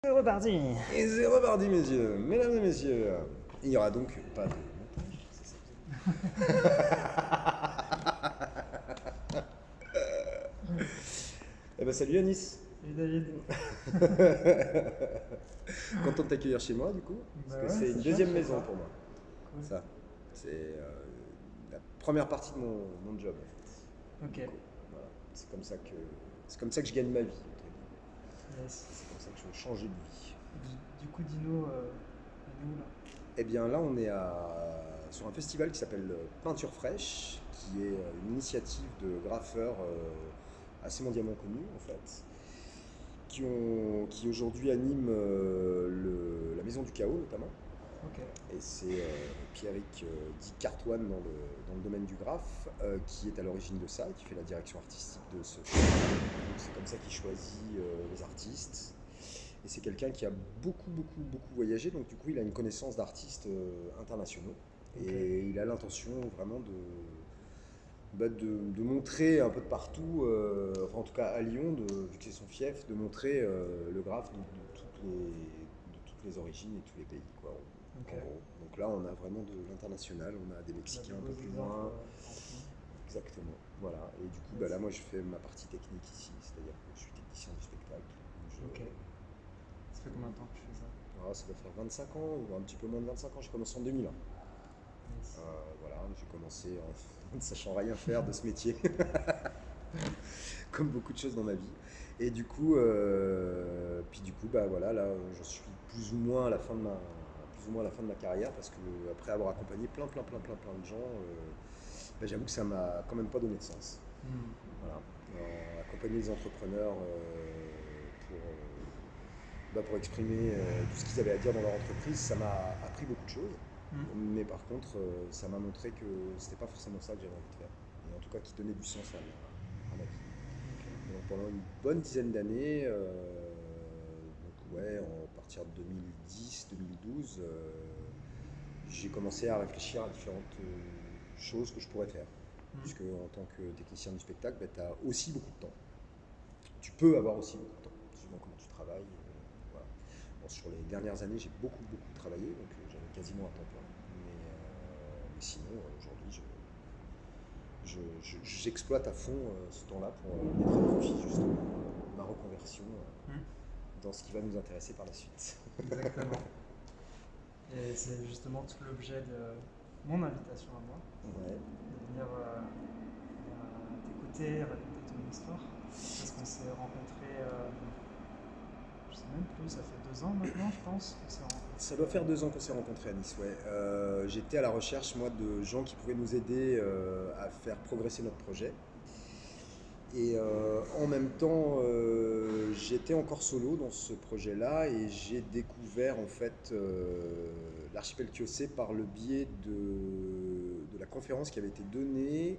C'est reparti. Et c'est reparti, messieurs, mesdames et messieurs. Il n'y aura donc pas de montage, c'est ça que vous avez dit. Eh ben salut Anis. Salut David. Content de t'accueillir chez moi du coup, parce Bah que ouais, c'est c'est une chouette deuxième chez maison toi. pour moi. Cool. Ça, c'est la première partie de mon job en fait. Ok. Du coup, voilà. C'est comme ça que je gagne ma vie. Entre guillemets. Yes. C'est comme ça que je veux changer de vie. Du coup, dis-nous, on est où là? Eh bien là, on est sur un festival qui s'appelle Peinture Fraîche, qui est une initiative de graffeurs assez mondialement connus en fait, qui aujourd'hui animent la Maison du Chaos notamment. Ok. Et c'est Pierrick dit Cartoine dans le domaine du graphe qui est à l'origine de ça et qui fait la direction artistique de ce festival. Donc c'est comme ça qu'il choisit les artistes. Et c'est quelqu'un qui a beaucoup, beaucoup, beaucoup voyagé, donc du coup il a une connaissance d'artistes internationaux. Ok. Et il a l'intention vraiment de montrer un peu de partout, enfin en tout cas à Lyon, vu que c'est son fief, de montrer le graphe de toutes les origines et tous les pays, quoi, Ok. en gros. Donc là on a vraiment de l'international, on a des On a de Mexicains un beaux peu plus exemples loin, en fond. exactement. Voilà. Et du coup bah, Yes. là moi je fais ma partie technique ici, c'est-à-dire que je suis technicien du spectacle. Donc Ok. Ça fait combien de temps que tu fais ça? ça doit faire 25 ans, ou un petit peu moins de 25 ans, j'ai commencé en 2001. Yes. Voilà, j'ai commencé en ne sachant rien faire de ce métier, comme beaucoup de choses dans ma vie. Et du coup, bah voilà, là, je suis plus ou moins à la fin de ma carrière, parce que après avoir accompagné plein, plein, plein, plein, plein de gens, bah, j'avoue que ça m'a quand même pas donné de sens. Hmm. Voilà. Accompagner les entrepreneurs pour exprimer tout ce qu'ils avaient à dire dans leur entreprise, ça m'a appris beaucoup de choses. Hmm. Mais par contre, ça m'a montré que c'était pas forcément ça que j'avais envie de faire. Et en tout cas, qui donnait du sens à ma vie. Ok. Et donc pendant une bonne dizaine d'années, donc ouais, à partir de 2010-2012, j'ai commencé à réfléchir à différentes choses que je pourrais faire. Hmm. Puisque en tant que technicien du spectacle, bah, tu as aussi beaucoup de temps. Tu peux avoir aussi beaucoup de temps, suivant comment tu travailles. Voilà. Bon, sur les dernières années, j'ai beaucoup, beaucoup travaillé, donc j'avais quasiment un temps plein. Mais sinon, aujourd'hui, j'exploite à fond ce temps-là pour mettre à profit justement ma reconversion Hmm. dans ce qui va nous intéresser par la suite. Exactement. Et c'est justement tout l'objet de mon invitation à moi, Ouais. de venir t'écouter, raconter ton histoire. Parce qu'on s'est rencontrés, je sais même plus, ça fait 2 ans maintenant, je pense, qu'on s'est Ça doit rencontrés. faire 2 ans qu'on s'est rencontrés à Nice, ouais. J'étais à la recherche, moi, de gens qui pouvaient nous aider à faire progresser notre projet. Et en même temps, j'étais encore solo dans ce projet-là et j'ai découvert en fait l'archipel Kiosé par le biais de la conférence qui avait été donnée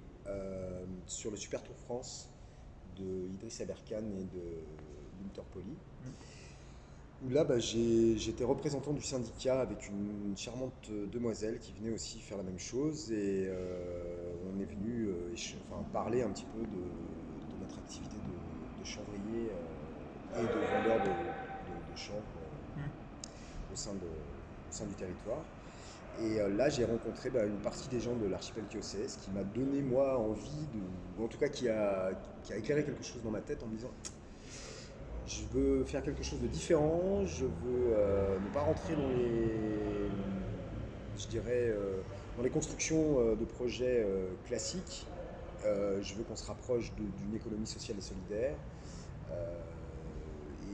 sur le Super Tour France de Idriss Aberkan et de l'Interpoli. Hmm. Où là, bah, j'étais représentant du syndicat avec une charmante demoiselle qui venait aussi faire la même chose. Et on est venu enfin, parler un petit peu de notre activité de chanvrier et de vendeur de chanvre Hmm. au sein du territoire. Et là, j'ai rencontré bah, une partie des gens de l'archipel Kiosé, ce qui m'a donné, moi, envie ou en tout cas qui a éclairé quelque chose dans ma tête en me disant je veux faire quelque chose de différent, je veux ne pas rentrer je dirais, dans les constructions de projets classiques. Je veux qu'on se rapproche d'une économie sociale et solidaire. Euh,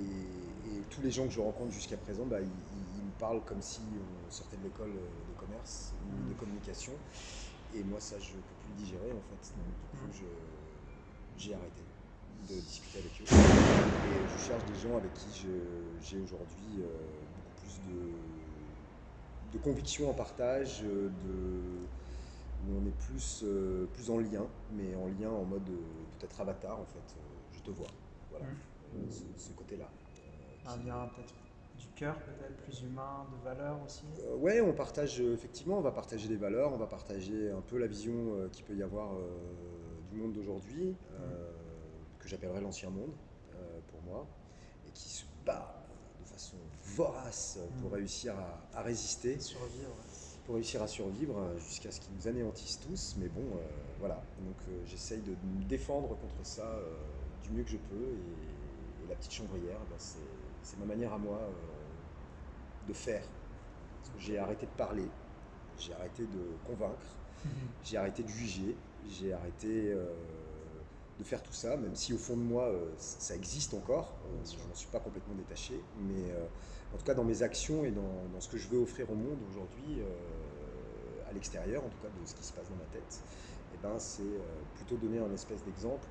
et tous les gens que je rencontre jusqu'à présent, bah, ils me parlent comme si on sortait de l'école de commerce ou Hmm. de communication. Et moi, ça, je ne peux plus le digérer en fait. Donc, du coup, Hmm. j'ai arrêté de discuter avec eux. Et je cherche des gens avec qui j'ai aujourd'hui beaucoup plus de conviction en partage, où on est plus en lien, mais en lien en mode peut-être avatar en fait. Je te vois. Voilà. Hmm. Ce côté-là. Un Qui, lien peut-être du cœur, peut-être plus humain, de valeur aussi. Ouais, on partage, effectivement, on va partager des valeurs, on va partager un peu la vision qu'il peut y avoir du monde d'aujourd'hui, Hmm. que j'appellerais l'ancien monde pour moi, et qui se bat de façon vorace pour réussir à résister, Survivre. Ouais. pour réussir à survivre jusqu'à ce qu'ils nous anéantissent tous. Mais bon, voilà. Donc j'essaye de me défendre contre ça du mieux que je peux. Et la petite chambrière, ben, c'est ma manière à moi de faire. Parce que j'ai arrêté de parler, j'ai arrêté de convaincre, j'ai arrêté de juger, j'ai arrêté de faire tout ça, même si au fond de moi ça existe encore, je n'en suis pas complètement détaché, mais en tout cas dans mes actions et dans ce que je veux offrir au monde aujourd'hui, à l'extérieur en tout cas de ce qui se passe dans ma tête, et ben, c'est plutôt donner un espèce d'exemple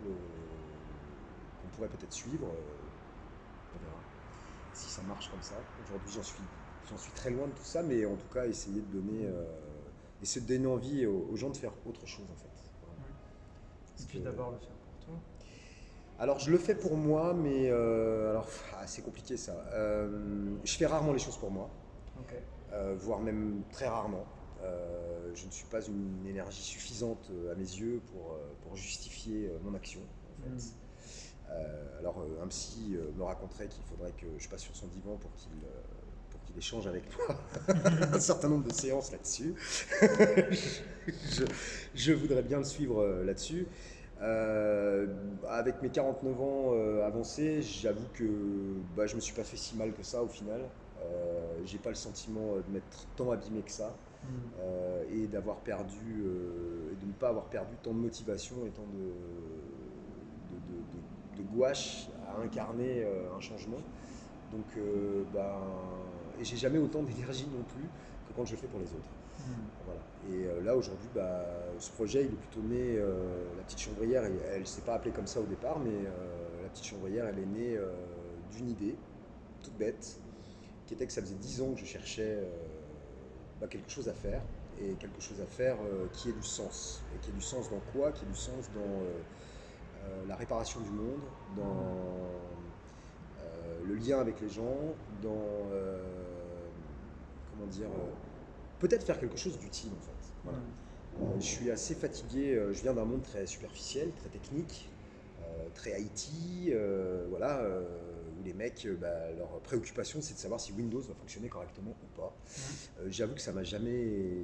qu'on pourrait peut-être suivre, on verra si ça marche comme ça. Aujourd'hui j'en suis très loin de tout ça, mais en tout cas essayer de donner envie aux gens de faire autre chose en fait. Et puis d'abord le faire pour toi. Alors je le fais pour moi, mais c'est compliqué ça. Je fais rarement les choses pour moi, Okay. Voire même très rarement. Je ne suis pas une énergie suffisante à mes yeux pour justifier mon action en fait. Un psy me raconterait qu'il faudrait que je passe sur son divan pour qu'il échange avec moi un certain nombre de séances là-dessus. je voudrais bien le suivre là-dessus. Avec mes 49 ans avancés, j'avoue que je me suis pas fait si mal que ça au final. J'ai pas le sentiment de m'être tant abîmé que ça. Et d'avoir perdu et de ne pas avoir perdu tant de motivation et tant de gouache à incarner un changement. Donc, et j'ai jamais autant d'énergie non plus que quand je le fais pour les autres. Voilà. Et là aujourd'hui, ce projet il est plutôt né, la petite chambrière, elle ne s'est pas appelée comme ça au départ, mais la petite chambrière elle est née d'une idée toute bête, qui était que ça faisait 10 ans que je cherchais quelque chose à faire, et quelque chose à faire qui ait du sens. Et qui ait du sens dans quoi? Qui ait du sens dans la réparation du monde, dans le lien avec les gens, dans peut-être faire quelque chose d'utile en fait. Voilà. Je suis assez fatigué, je viens d'un monde très superficiel, très technique, très IT, où les mecs, leur préoccupation c'est de savoir si Windows va fonctionner correctement ou pas. J'avoue que ça m'a jamais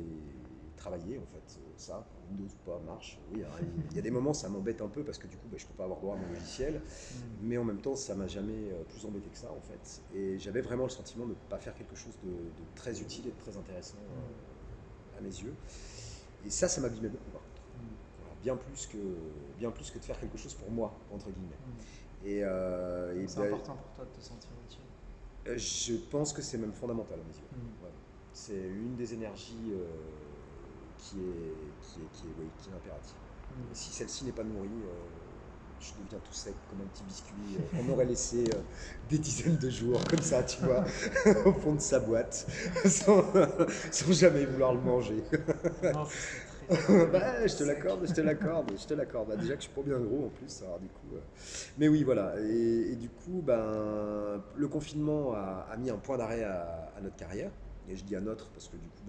travaillé en fait, ça, Windows ou pas marche. Oui, il y a des moments ça m'embête un peu parce que du coup je peux pas avoir droit à mon logiciel, mais en même temps ça m'a jamais plus embêté que ça en fait. Et j'avais vraiment le sentiment de ne pas faire quelque chose de très utile et de très intéressant à mes yeux. Et ça m'abîmait beaucoup par contre. Voilà, bien plus que de faire quelque chose pour moi, entre guillemets. C'est important pour toi de te sentir utile. Je pense que c'est même fondamental à mes yeux. Ouais. C'est une des énergies qui est impérative. Et si celle-ci n'est pas nourrie, je deviens tout sec comme un petit biscuit qu'on aurait laissé des dizaines de jours comme ça, tu vois, au fond de sa boîte, sans jamais vouloir le manger. Non, très je te l'accorde. Déjà que je suis pas bien gros en plus, alors du coup. Mais oui, voilà. Et du coup, le confinement a mis un point d'arrêt à notre carrière. Et je dis à notre parce que du coup,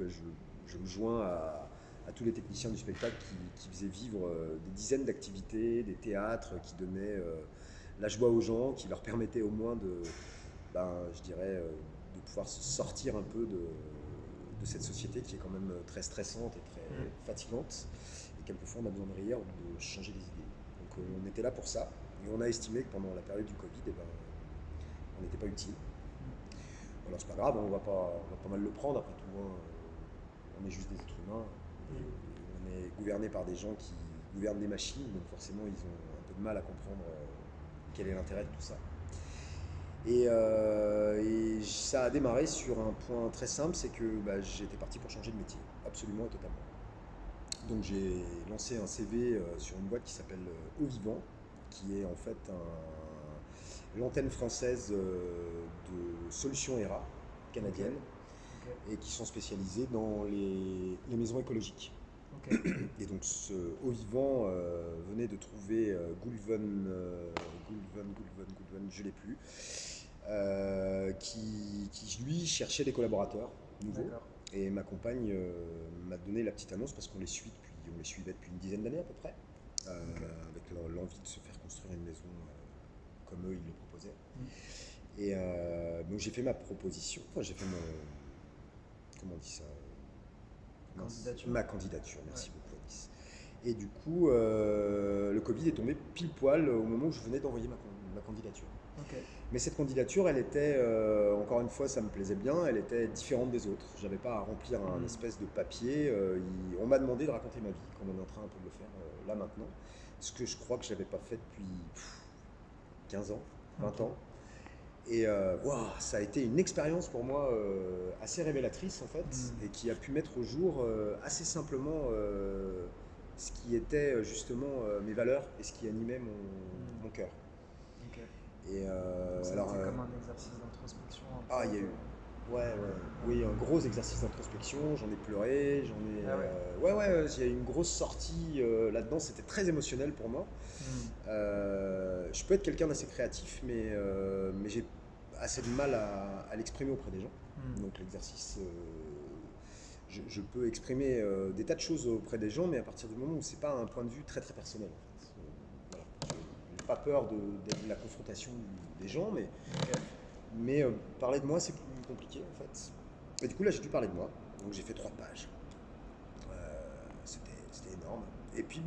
je me joins à tous les techniciens du spectacle qui faisaient vivre des dizaines d'activités, des théâtres qui donnaient la joie aux gens, qui leur permettaient au moins de pouvoir se sortir un peu de cette société qui est quand même très stressante et très fatigante. Et quelquefois, on a besoin de rire, de changer les idées. Donc on était là pour ça. Et on a estimé que pendant la période du Covid, on n'était pas utile. Alors c'est pas grave, on va pas mal le prendre. Après tout, on est juste des êtres humains. Et on est gouverné par des gens qui gouvernent des machines. Donc forcément, ils ont un peu de mal à comprendre quel est l'intérêt de tout ça. Et ça a démarré sur un point très simple, c'est que j'étais parti pour changer de métier, absolument et totalement. Donc j'ai lancé un CV sur une boîte qui s'appelle Au Vivant, qui est en fait l'antenne française de Solutions ERA canadienne, et qui sont spécialisées dans les maisons écologiques. Et donc Au Vivant venait de trouver Goulven, je ne l'ai plus, qui lui cherchait des collaborateurs nouveaux. Et ma compagne m'a donné la petite annonce parce qu'on les suivait depuis une dizaine d'années à peu près, avec l'envie de se faire construire une maison comme eux ils le proposaient. Et donc j'ai fait ma proposition, enfin j'ai fait mon, comment on dit ça? Candidature. Ma candidature, merci Ouais. beaucoup Alice. Et du coup, le Covid est tombé pile poil au moment où je venais d'envoyer ma candidature. Ok. Mais cette candidature, elle était, encore une fois, ça me plaisait bien, elle était différente des autres. J'avais pas à remplir un espèce de papier. On m'a demandé de raconter ma vie, comme on est en train un peu de le faire là maintenant. Ce que je crois que je n'avais pas fait depuis 15 ans, 20 Ok. ans. Et ça a été une expérience pour moi assez révélatrice en fait, et qui a pu mettre au jour assez simplement ce qui était justement mes valeurs et ce qui animait mon cœur. Ok. Et Donc ça a alors, été comme un exercice d'introspection un il y a peu. eu, oui, un gros exercice d'introspection. J'en ai pleuré, Ah ouais. il y a eu une grosse sortie là-dedans. C'était très émotionnel pour moi. Je peux être quelqu'un d'assez créatif, mais j'ai assez de mal à l'exprimer auprès des gens. Donc l'exercice, je peux exprimer des tas de choses auprès des gens, mais à partir du moment où c'est pas un point de vue très très personnel. En fait. Voilà. J'ai pas peur de la confrontation des gens, Ok. mais parler de moi c'est plus compliqué en fait. Et du coup là j'ai dû parler de moi, donc j'ai fait 3 pages. C'était énorme. Et puis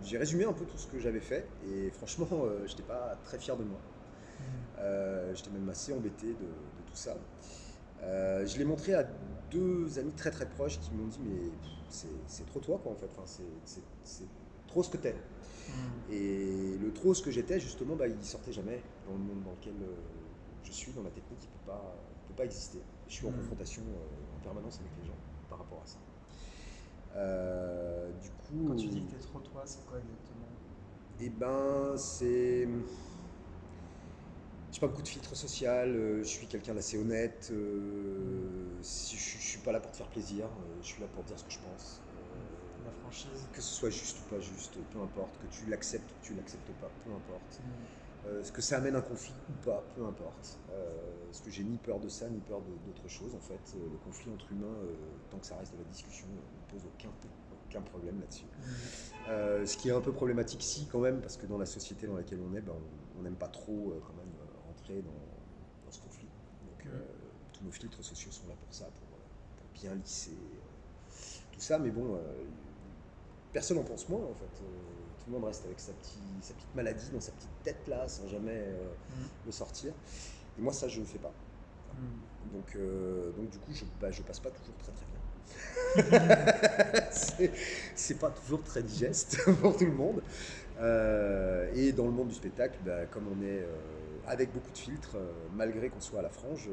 j'ai résumé un peu tout ce que j'avais fait et franchement j'étais pas très fier de moi. J'étais même assez embêté de tout ça. Je l'ai montré à 2 amis très très proches qui m'ont dit mais c'est trop toi quoi en fait, enfin, c'est trop ce que t'es. Et le trop ce que j'étais justement il sortait jamais dans le monde dans lequel je suis, dans ma technique, il peut pas exister. Je suis en confrontation en permanence avec les gens par rapport à ça. Du coup, Quand tu dis que t'es trop toi, c'est quoi exactement? eh ben, j'ai pas beaucoup de filtre social, je suis quelqu'un d'assez honnête, si je suis pas là pour te faire plaisir, je suis là pour te dire ce que je pense. La franchise. Que ce soit juste ou pas juste, peu importe, que tu l'acceptes ou que tu l'acceptes pas, peu importe. Ce que ça amène un conflit ou pas, peu importe. Parce que j'ai ni peur de ça, ni peur d'autre chose en fait. Le conflit entre humains, tant que ça reste de la discussion, ne pose aucun problème là-dessus. Ce qui est un peu problématique si quand même, parce que dans la société dans laquelle on est, on n'aime pas trop quand même rentrer dans ce conflit. Donc tous nos filtres sociaux sont là pour ça, pour bien lisser tout ça. Mais bon, personne n'en pense moins en fait. Tout le monde reste avec sa petite maladie dans sa petite tête là, sans jamais le sortir. Et moi ça je ne fais pas. Donc du coup je passe pas toujours très très bien. c'est pas toujours très digeste pour tout le monde. Et dans le monde du spectacle, comme on est avec beaucoup de filtres, malgré qu'on soit à la frange,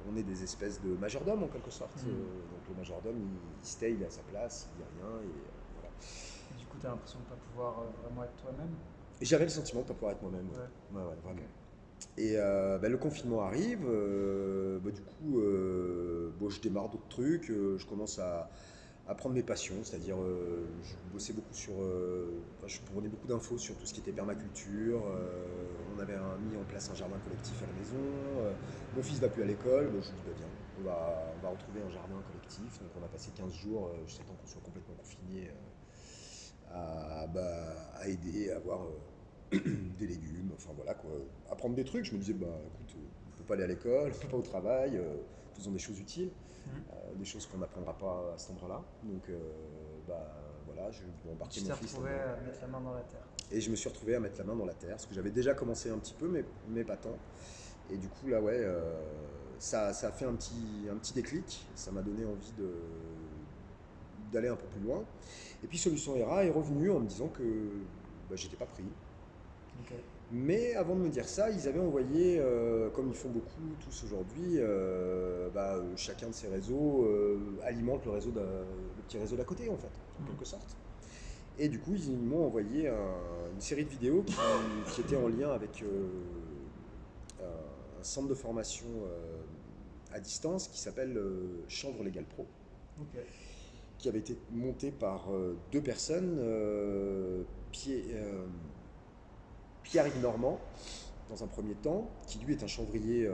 on est des espèces de majordomes en quelque sorte. Donc le majordome, il stay, il est à sa place, il dit rien. Et, voilà. Et du coup, t'as l'impression de pas pouvoir vraiment être toi-même? Et j'avais le sentiment de ne pas pouvoir être moi-même. Ouais. Ouais, vraiment. Ok. Et le confinement arrive, du coup, je démarre d'autres trucs, je commence à prendre mes passions, c'est-à-dire je bossais beaucoup je prenais beaucoup d'infos sur tout ce qui était permaculture, on avait mis en place un jardin collectif à la maison, mon fils va plus à l'école, je lui dis viens, on va retrouver un jardin collectif, donc on a passé 15 jours, jusqu'à temps qu'on soit complètement confinés, à aider, à avoir des légumes, enfin voilà quoi, apprendre des trucs. Je me disais, écoute, on peut pas aller à l'école, on peut pas au travail, faisons des choses utiles, des choses qu'on n'apprendra pas à cet endroit-là. Donc voilà, je vais embarquer mon fils. Tu t'es retrouvé à mettre la main dans la terre. Et je me suis retrouvé à mettre la main dans la terre, parce que j'avais déjà commencé un petit peu, mais pas tant. Et du coup là ça a fait un petit déclic, ça m'a donné envie d'aller un peu plus loin. Et puis Solution ERA est revenu en me disant que j'étais pas pris. Okay. Mais avant de me dire ça, ils avaient envoyé, comme ils font beaucoup tous aujourd'hui, chacun de ces réseaux alimente le petit réseau d'à côté en fait, en quelque sorte. Et du coup, ils m'ont envoyé une série de vidéos qui étaient en lien avec un centre de formation à distance qui s'appelle Chanvre Légal Pro. Okay. Qui avait été monté par 2 personnes, Pierre-Yves Normand, dans un premier temps, qui lui est un chanvrier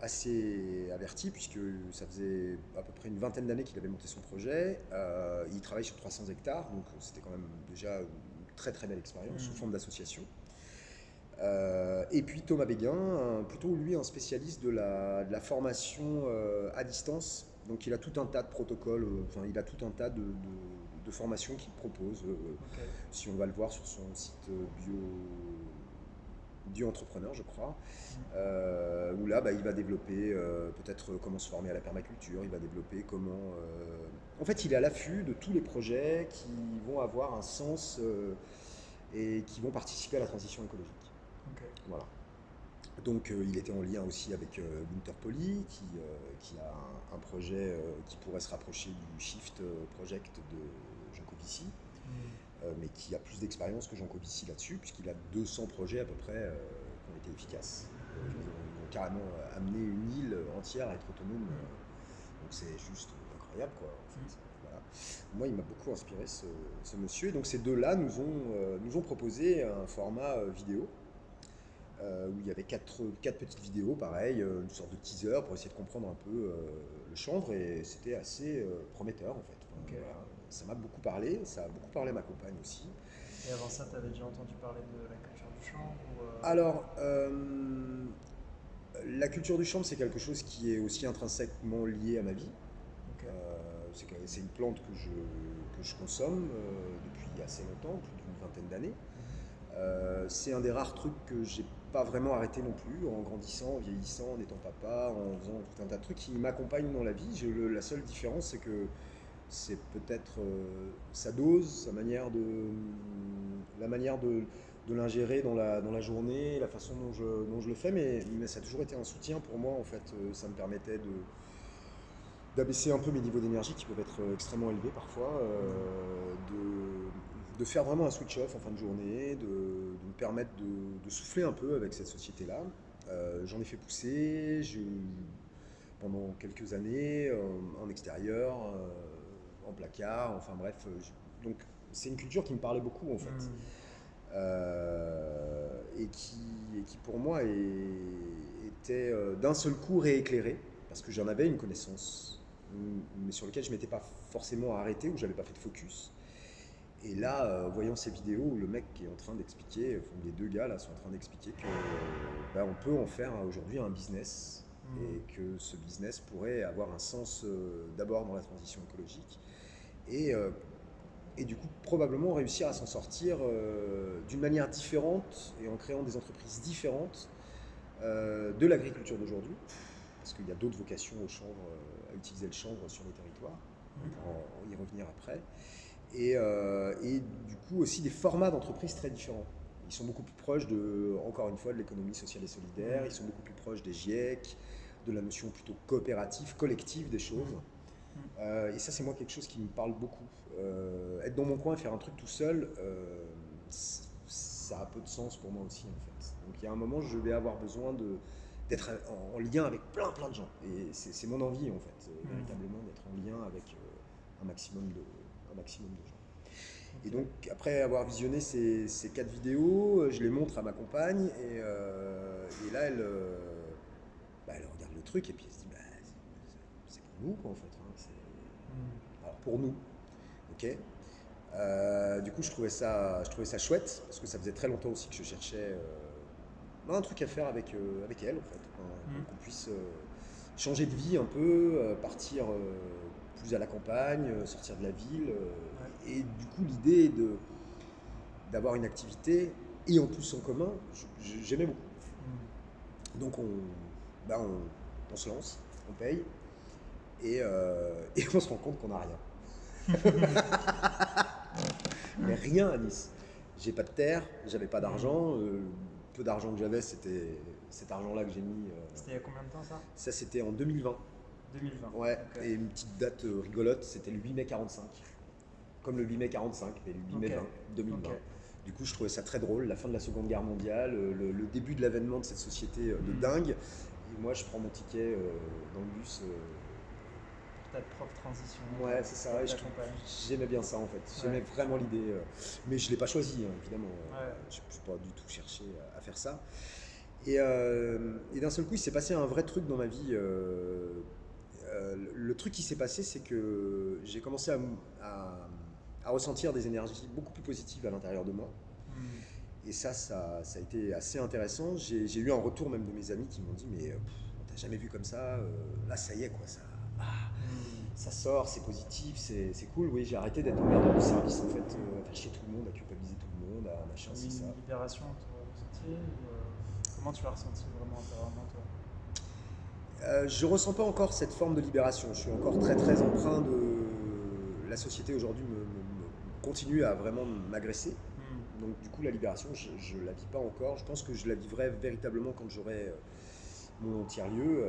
assez averti, puisque ça faisait à peu près une vingtaine d'années qu'il avait monté son projet. Il travaille sur 300 hectares, donc c'était quand même déjà une très très belle expérience sous forme d'association. Et puis Thomas Béguin, plutôt lui un spécialiste de la formation à distance. Donc il a tout un tas de protocoles, enfin il a tout un tas de formations qu'il propose. Ok. Si on va le voir sur son site bio-entrepreneur, je crois, où là, il va développer peut-être comment se former à la permaculture, il va développer comment... En fait, il est à l'affût de tous les projets qui vont avoir un sens et qui vont participer à la transition écologique. Ok. Voilà. Donc il était en lien aussi avec Gunter Poli, qui a un projet qui pourrait se rapprocher du Shift Project de Jean Covici, mais qui a plus d'expérience que Jean Covici là-dessus, puisqu'il a 200 projets à peu près qui ont été efficaces. Ils ont carrément amené une île entière à être autonome. Donc c'est juste incroyable, quoi. En fait. Voilà. Moi, il m'a beaucoup inspiré ce monsieur. Et donc ces deux-là nous ont proposé un format vidéo où il y avait quatre petites vidéos, pareil, une sorte de teaser pour essayer de comprendre un peu le chanvre, et c'était assez prometteur en fait. Enfin, Ok. voilà. Ça m'a beaucoup parlé, ça a beaucoup parlé à ma compagne aussi. Et avant ça, tu avais déjà entendu parler de la culture du chanvre Alors, la culture du chanvre, c'est quelque chose qui est aussi intrinsèquement lié à ma vie. Ok. C'est une plante que je consomme depuis assez longtemps, plus d'une vingtaine d'années. C'est un des rares trucs que j'ai pas vraiment arrêté non plus, en grandissant, en vieillissant, en étant papa, en faisant tout un tas de trucs qui m'accompagnent dans la vie. La seule différence, c'est que c'est peut-être sa dose, la manière de l'ingérer dans la journée, la façon dont je le fais, mais ça a toujours été un soutien pour moi en fait. Ça me permettait d'abaisser un peu mes niveaux d'énergie qui peuvent être extrêmement élevés parfois, de faire vraiment un switch off en fin de journée, de me permettre de souffler un peu avec cette société-là. J'en ai fait pousser pendant quelques années en extérieur, en placard, enfin bref. Donc c'est une culture qui me parlait beaucoup en fait. Et qui pour moi était d'un seul coup rééclairée, parce que j'en avais une connaissance, mais sur lequel je ne m'étais pas forcément arrêté, où je n'avais pas fait de focus. Et là, voyant ces vidéos où le mec est en train d'expliquer, enfin, les deux gars là sont en train d'expliquer que on peut en faire aujourd'hui un business, et que ce business pourrait avoir un sens d'abord dans la transition écologique, et, euh, et du coup probablement réussir à s'en sortir d'une manière différente et en créant des entreprises différentes de l'agriculture d'aujourd'hui, parce qu'il y a d'autres vocations au chanvre, à utiliser le chanvre sur les territoires. On pourra y revenir après. Et du coup aussi des formats d'entreprises très différents. Ils sont beaucoup plus proches encore une fois, de l'économie sociale et solidaire, ils sont beaucoup plus proches des GIEC, de la notion plutôt coopérative, collective des choses. Et ça, c'est moi quelque chose qui me parle beaucoup. Être dans mon coin et faire un truc tout seul, ça a peu de sens pour moi aussi en fait. Donc il y a un moment, je vais avoir besoin d'être en lien avec plein de gens. Et c'est mon envie en fait, véritablement d'être en lien avec un maximum de gens. Et donc, après avoir visionné ces 4 vidéos, je les montre à ma compagne, et là, elle regarde le truc et puis elle se dit, c'est pour nous, quoi, en fait. Hein, alors, pour nous, ok. Du coup, je trouvais ça chouette, parce que ça faisait très longtemps aussi que je cherchais un truc à faire avec elle, en fait. Qu'on puisse changer de vie un peu, partir plus à la campagne, sortir de la ville. Et du coup, l'idée d'avoir une activité et en plus en commun, j'aimais beaucoup. Donc on se lance, on paye, et on se rend compte qu'on n'a rien. Mais rien à Nice. J'ai pas de terre, j'avais pas d'argent. Peu d'argent que j'avais, c'était cet argent-là que j'ai mis. C'était il y a combien de temps ça? Ça, c'était en 2020. 2020. Ouais, Okay. et une petite date rigolote, c'était le 8 mai 45. Comme le 8 mai 45, mais le 8 mai 2020. Okay. Du coup, je trouvais ça très drôle, la fin de la Seconde Guerre mondiale, le début de l'avènement de cette société de dingue. Et moi, je prends mon ticket dans le bus. Ta propre transition. Ouais, c'est ça. J'aimais bien ça en fait. J'aimais vraiment l'idée. Mais je ne l'ai pas choisi, hein, évidemment. Je n'ai pas du tout cherché à faire ça. Et d'un seul coup, il s'est passé un vrai truc dans ma vie. Le truc qui s'est passé, c'est que j'ai commencé à ressentir des énergies beaucoup plus positives à l'intérieur de moi. Et ça a été assez intéressant. J'ai eu un retour même de mes amis qui m'ont dit mais on t'a jamais vu comme ça, là ça y est quoi, ça sort, c'est positif, c'est cool. Oui, j'ai arrêté d'être le merde du service en fait, à faire chier tout le monde, à culpabiliser tout le monde, à machin, c'est ça. Une libération, tu as ressenti comment tu l'as ressenti vraiment intérieurement toi? Je ressens pas encore cette forme de libération. Je suis encore très très empreint de la société aujourd'hui continue à vraiment m'agresser. Donc du coup la libération je la vis pas encore. Je pense que je la vivrai véritablement quand j'aurai mon tiers-lieu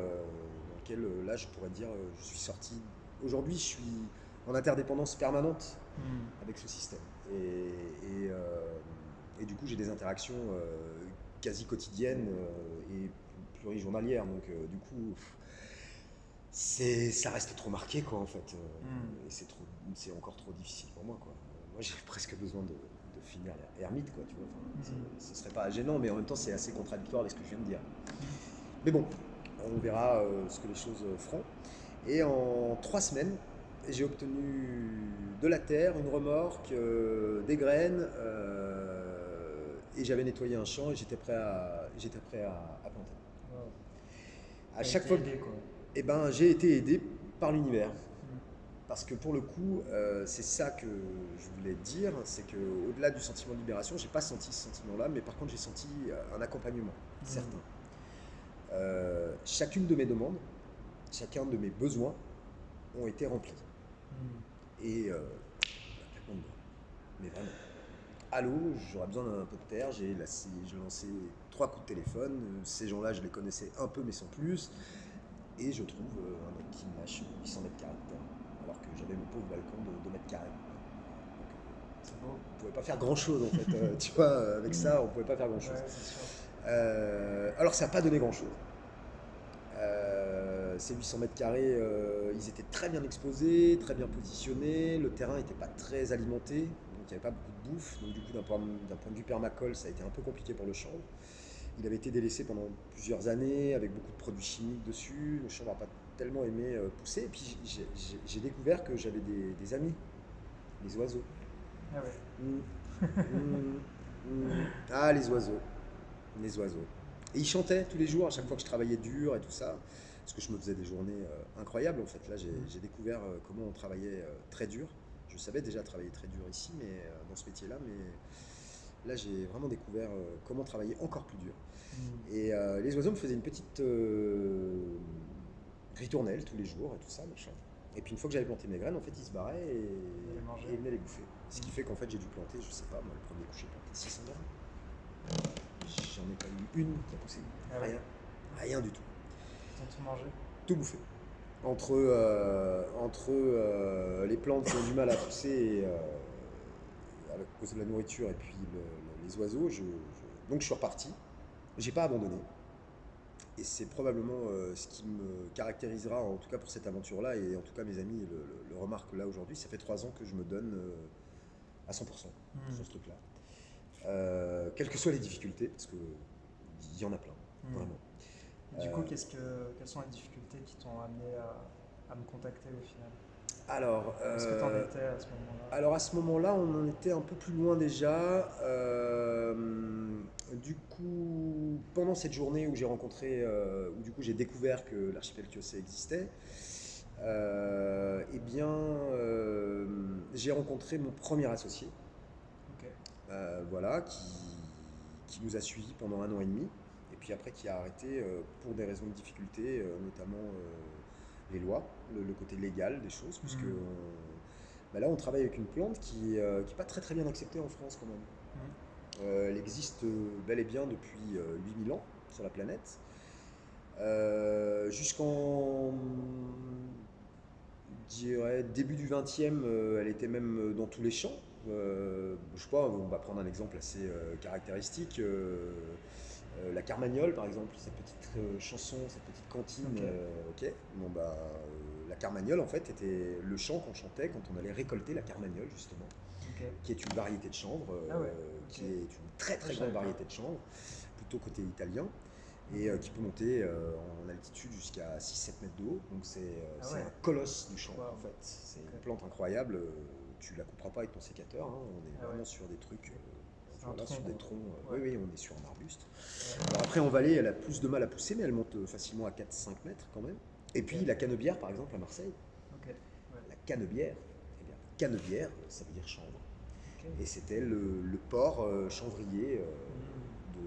dans lequel là je pourrais dire je suis sorti. Aujourd'hui je suis en interdépendance permanente avec ce système. Et du coup j'ai des interactions quasi quotidiennes et plurijournalières. Donc du coup ça reste trop marqué quoi en fait. Et c'est encore trop difficile pour moi quoi. Moi j'ai presque besoin de finir ermite quoi, tu vois. Enfin, ce serait pas gênant, mais en même temps c'est assez contradictoire avec ce que je viens de dire. Mais bon, on verra ce que les choses feront. Et en 3 semaines, j'ai obtenu de la terre, une remorque, des graines, et j'avais nettoyé un champ et j'étais prêt à planter. Wow. À chaque fois, aidé, quoi. eh ben, j'ai été aidé par l'univers. Parce que pour le coup, c'est ça que je voulais dire, c'est qu'au-delà du sentiment de libération, j'ai pas senti ce sentiment-là, mais par contre j'ai senti un accompagnement certain. Chacune de mes demandes, chacun de mes besoins ont été remplis. Et mais vraiment. Allô, j'aurais besoin d'un peu de terre, j'ai lancé 3 coups de téléphone, ces gens-là je les connaissais un peu mais sans plus, et je trouve un mec qui me lâche 800 mètres carrés de terre, alors que j'avais mon pauvre balcon de 2 mètres carrés. Donc, c'est beau. On pouvait pas faire grand chose en fait, tu vois, avec ça on pouvait pas faire grand chose. Ouais, c'est sûr. Alors ça n'a pas donné grand chose. Ces 800 mètres carrés, ils étaient très bien exposés, très bien positionnés, le terrain n'était pas très alimenté, donc il n'y avait pas beaucoup de bouffe, donc du coup d'un point de vue permacole ça a été un peu compliqué pour le chanvre. Il avait été délaissé pendant plusieurs années avec beaucoup de produits chimiques dessus, le chanvre n'a pas tellement aimé pousser, et puis j'ai découvert que j'avais des amis, les oiseaux. Ah ouais. Ah les oiseaux. Et ils chantaient tous les jours, à chaque fois que je travaillais dur et tout ça, parce que je me faisais des journées incroyables en fait. Là, j'ai découvert comment on travaillait très dur. Je savais déjà travailler très dur ici, mais dans ce métier-là, mais là, j'ai vraiment découvert comment travailler encore plus dur. Et les oiseaux me faisaient une petite ritournelle tous les jours et tout ça, machin. Et puis une fois que j'avais planté mes graines, en fait, ils se barraient et ils venaient les bouffer. Ce qui fait qu'en fait, j'ai dû planter, je sais pas, moi, le premier coup, j'ai planté 600 graines. J'en ai pas eu une qui a poussé. Ah ouais. Rien du tout. Ils ont tout mangé. Tout bouffé. Entre les plantes qui ont du mal à pousser et, à cause de la nourriture et puis les oiseaux, donc je suis reparti. J'ai pas abandonné. Et c'est probablement ce qui me caractérisera, en tout cas pour cette aventure-là, et en tout cas mes amis le remarquent là aujourd'hui. Ça fait 3 ans que je me donne à 100% sur ce truc-là. Quelles que soient les difficultés, parce qu'il y en a plein, vraiment. Du coup, quelles sont les difficultés qui t'ont amené à me contacter au final? Alors, est-ce que tu en étais à ce moment-là? Alors à ce moment-là, on en était un peu plus loin déjà. Du coup, pendant cette journée où j'ai rencontré, où du coup j'ai découvert que l'archipel Kiosé existait, eh bien, j'ai rencontré mon premier associé, voilà, qui nous a suivis pendant 1 an et demi, et puis après qui a arrêté pour des raisons de difficulté, notamment les lois, le côté légal des choses, puisque là on travaille avec une plante qui n'est pas très très bien acceptée en France quand même. Elle existe bel et bien depuis 8000 ans sur la planète. Jusqu'en je dirais, début du 20e, elle était même dans tous les champs. Je sais pas, on va prendre un exemple assez caractéristique. La Carmagnole, par exemple, cette petite chanson, cette petite cantine. Bon, la Carmagnole, en fait, était le chant qu'on chantait quand on allait récolter la Carmagnole, justement, qui est une variété de chanvre, qui est une très très grande variété de chanvre, plutôt côté italien, et qui peut monter en altitude jusqu'à 6-7 mètres de haut. Donc c'est un colosse du chanvre, en fait. C'est une plante incroyable. Tu la couperas pas avec ton sécateur, hein. On est vraiment sur des trucs voilà, tronc, sur des quoi. troncs. Ouais. Oui, oui, on est sur un arbuste. Ouais. Alors après, en vallée, elle a plus de mal à pousser, mais elle monte facilement à 4-5 mètres quand même. Et puis Ok. la canebière, par exemple, à Marseille, Ok. Ouais. la canebière, eh bien, canebière, ça veut dire chanvre. Ok. Et c'était le port chanvrier Hmm.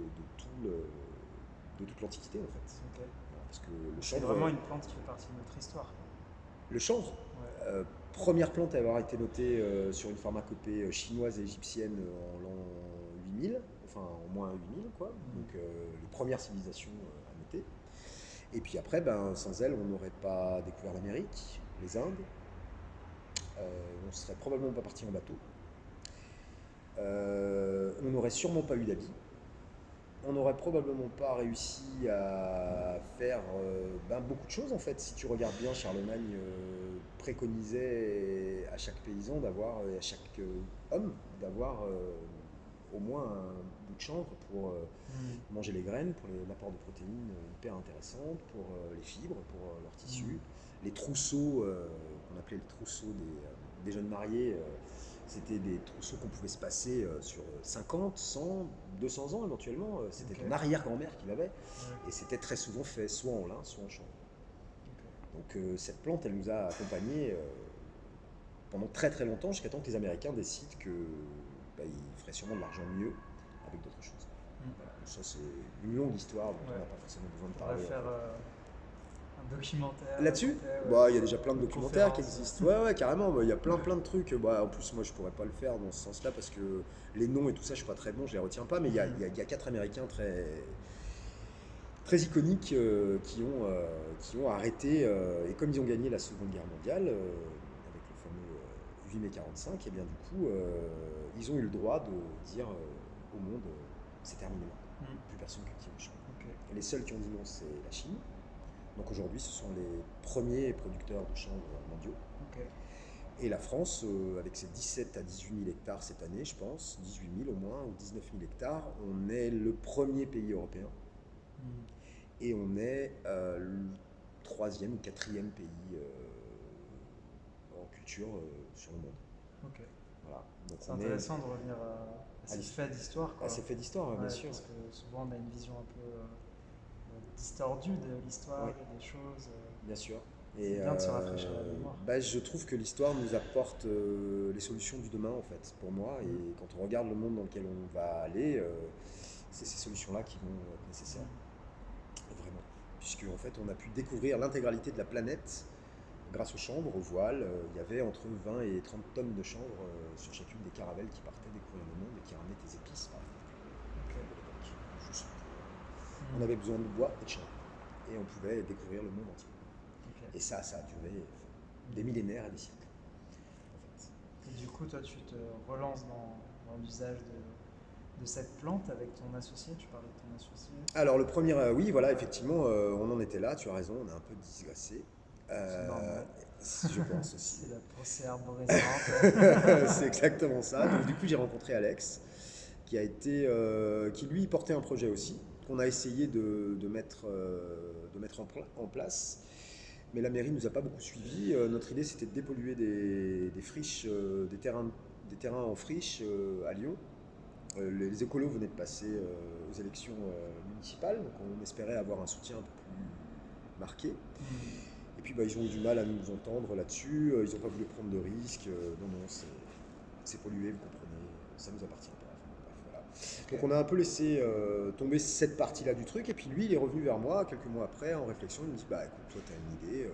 de toute l'Antiquité, en fait. Ok. Voilà, parce que le C'est chanvre, vraiment une plante qui fait partie de notre histoire, quoi. le chanvre, Ouais. première plante à avoir été notée sur une pharmacopée chinoise et égyptienne en l'an 8000, enfin en moins 8000, quoi. Hmm. Donc les premières civilisations à noter. Et puis après, ben, sans elle, on n'aurait pas découvert l'Amérique, les Indes, on ne serait probablement pas parti en bateau, on n'aurait sûrement pas eu d'habits, on n'aurait probablement pas réussi à faire ben, beaucoup de choses en fait. Si tu regardes bien, Charlemagne préconisait à chaque paysan d'avoir, et à chaque homme d'avoir au moins un bout de chanvre pour Hmm. manger les graines, pour l'apport de protéines hyper intéressantes, pour les fibres, pour leur Hmm. tissu. Les trousseaux, qu'on appelait les trousseaux des jeunes mariés, c'était des trousseaux qu'on pouvait se passer sur 50, 100, 200 ans éventuellement. C'était Ok. ton arrière-grand-mère qui l'avait. Ouais. Et c'était très souvent fait soit en lin, soit en chanvre. Ok. Donc cette plante, elle nous a accompagnés pendant très très longtemps, jusqu'à temps que les Américains décident que bah, ils feraient sûrement de l'argent mieux avec d'autres choses. Hmm. Voilà. Ça, c'est une longue histoire dont on Ouais. n'a pas forcément besoin de Faudrait parler. faire un documentaire Là-dessus, complet, ouais, bah, il y a déjà plein de une documentaires qui conférence. existent. Ouais, ouais, carrément. Bah, il y a plein de trucs. Bah, en plus, moi, je pourrais pas le faire dans ce sens-là parce que les noms et tout ça, je suis pas très bon, je les retiens pas. Mais Hmm. il y a quatre Américains très iconiques qui ont arrêté. Et comme ils ont gagné la Seconde Guerre mondiale, avec le fameux 8 mai 45, et bien du coup, ils ont eu le droit de dire au monde, c'est terminé maintenant. Hmm. Plus personne cultive le champ. Ok. Les seuls qui ont dit non, c'est la Chine. Donc aujourd'hui, ce sont les premiers producteurs de chanvre mondiaux. Ok. Et la France, avec ses 17 à 18 000 hectares cette année, je pense, 18 000 au moins, ou 19 000 hectares, on est le premier pays européen. Hmm. Et on est le troisième ou quatrième pays en culture sur le monde. Ok. Voilà. Donc C'est on est intéressant de revenir à ces l'histoire. faits d'histoire, quoi. C'est fait d'histoire, bien Ouais, sûr. parce que souvent on a une vision un peu distordue de l'histoire Oui, et des choses. bien sûr. C'est Et bien de se rafraîchir la mémoire. bah, je trouve que l'histoire nous apporte les solutions du demain, en fait, pour moi. Hmm. Et quand on regarde le monde dans lequel on va aller, c'est ces solutions-là qui vont être nécessaires. Vraiment. Puisque, en fait, on a pu découvrir l'intégralité de la planète grâce aux chambres, aux voiles. Il y avait entre 20 et 30 tonnes de chanvre sur chacune des caravelles qui partaient découvrir le monde et qui ramenaient des épices, par exemple, Ok. de l'époque. Juste on Hmm. avait besoin de bois et de chanvre. Et on pouvait découvrir le monde entier. Ok. Et ça a duré des Hmm. millénaires et des siècles. En fait. Et du coup, toi, tu te relances dans l'usage de cette plante avec ton associé. Tu parlais de ton associé. Alors le premier, oui, voilà, effectivement, on en était là, tu as raison, on a un peu digressé. C'est Euh, normal. je pense aussi. C'est la pensée arborescente. C'est exactement ça. Donc du coup, j'ai rencontré Alex, qui lui portait un projet aussi, qu'on a essayé de mettre en place. Mais la mairie nous a pas beaucoup suivis. Notre idée, c'était de dépolluer des friches, des terrains en friche à Lyon. Les écolos venaient de passer aux élections municipales, donc on espérait avoir un soutien un peu plus marqué. Hmm. Et puis bah, ils ont eu du mal à nous entendre là-dessus, ils n'ont pas voulu prendre de risques. Non, non, c'est pollué, vous comprenez, ça nous appartient pas. Enfin, bref, voilà. Ok. Donc on a un peu laissé tomber cette partie-là du truc, et puis lui, il est revenu vers moi quelques mois après en réflexion, il me dit, bah écoute, toi tu as une idée,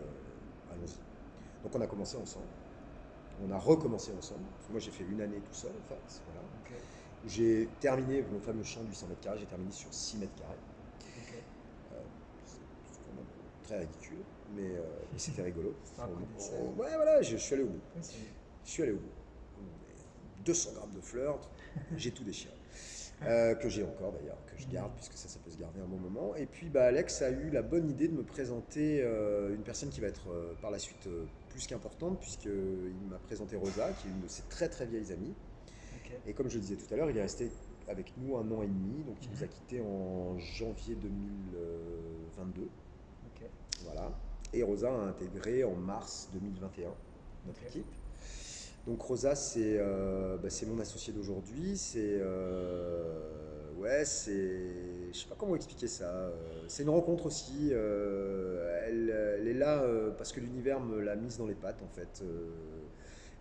allons-y. Donc on a commencé ensemble, on a recommencé ensemble. Moi j'ai fait une année tout seul en fait, voilà. Ok. J'ai terminé mon fameux champ de 800 mètres carrés, j'ai terminé sur 6 mètres carrés. Ok. C'est quand même très ridicule, mais c'était rigolo. C'est un coup d'essai. Ouais, voilà, je suis allé au bout. Oui, Je suis allé au bout. 200 grammes de fleurs, j'ai tout déchiré. Que j'ai encore d'ailleurs, que je garde, puisque ça peut se garder un bon moment. Et puis bah, Alex a eu la bonne idée de me présenter une personne qui va être par la suite plus qu'importante, puisqu'il m'a présenté Rosa, qui est une de ses très très vieilles amies. Ok. Et comme je le disais tout à l'heure, il est resté avec nous 1 an et demi, donc il nous a quittés en janvier 2022. Ok. Voilà. Et Rosa a intégré en mars 2021 notre Ok. équipe. Donc Rosa, c'est mon associé d'aujourd'hui. Je sais pas comment expliquer ça. C'est une rencontre aussi. Elle est là parce que l'univers me l'a mise dans les pattes en fait,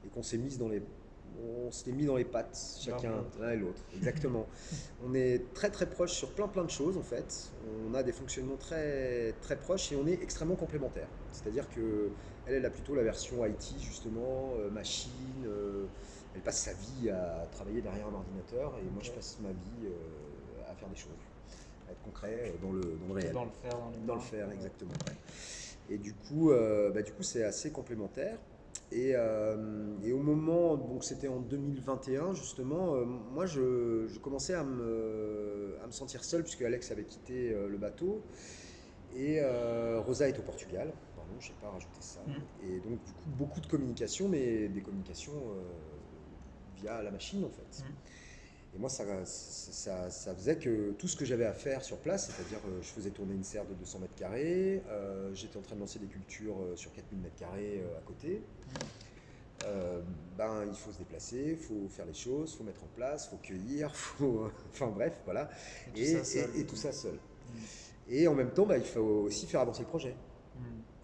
et on s'est mis dans les pattes chacun l'un et l'autre. Exactement. On est très très proches sur plein de choses en fait. On a des fonctionnements très très proches et on est extrêmement complémentaires. C'est-à-dire que elle a plutôt la version IT justement, machine. Elle passe sa vie à travailler derrière un ordinateur et moi je passe ma vie à faire des choses, à être concret dans le réel. Dans le faire, dans les Dans le mains. faire, exactement. Ouais. Et du coup c'est assez complémentaire. Et au moment, donc c'était en 2021 justement, moi je commençais à me sentir seul puisque Alex avait quitté le bateau et Rosa est au Portugal. Pardon, je n'ai pas rajouté ça. Et donc du coup beaucoup de communication, mais des communications via la machine en fait. Et moi, ça faisait que tout ce que j'avais à faire sur place, c'est-à-dire je faisais tourner une serre de 200 mètres carrés, j'étais en train de lancer des cultures sur 4000 mètres carrés à côté. Il faut se déplacer, il faut faire les choses, il faut mettre en place, il faut cueillir, enfin bref, voilà. Et tout ça seul. Et en même temps, il faut aussi faire avancer le projet.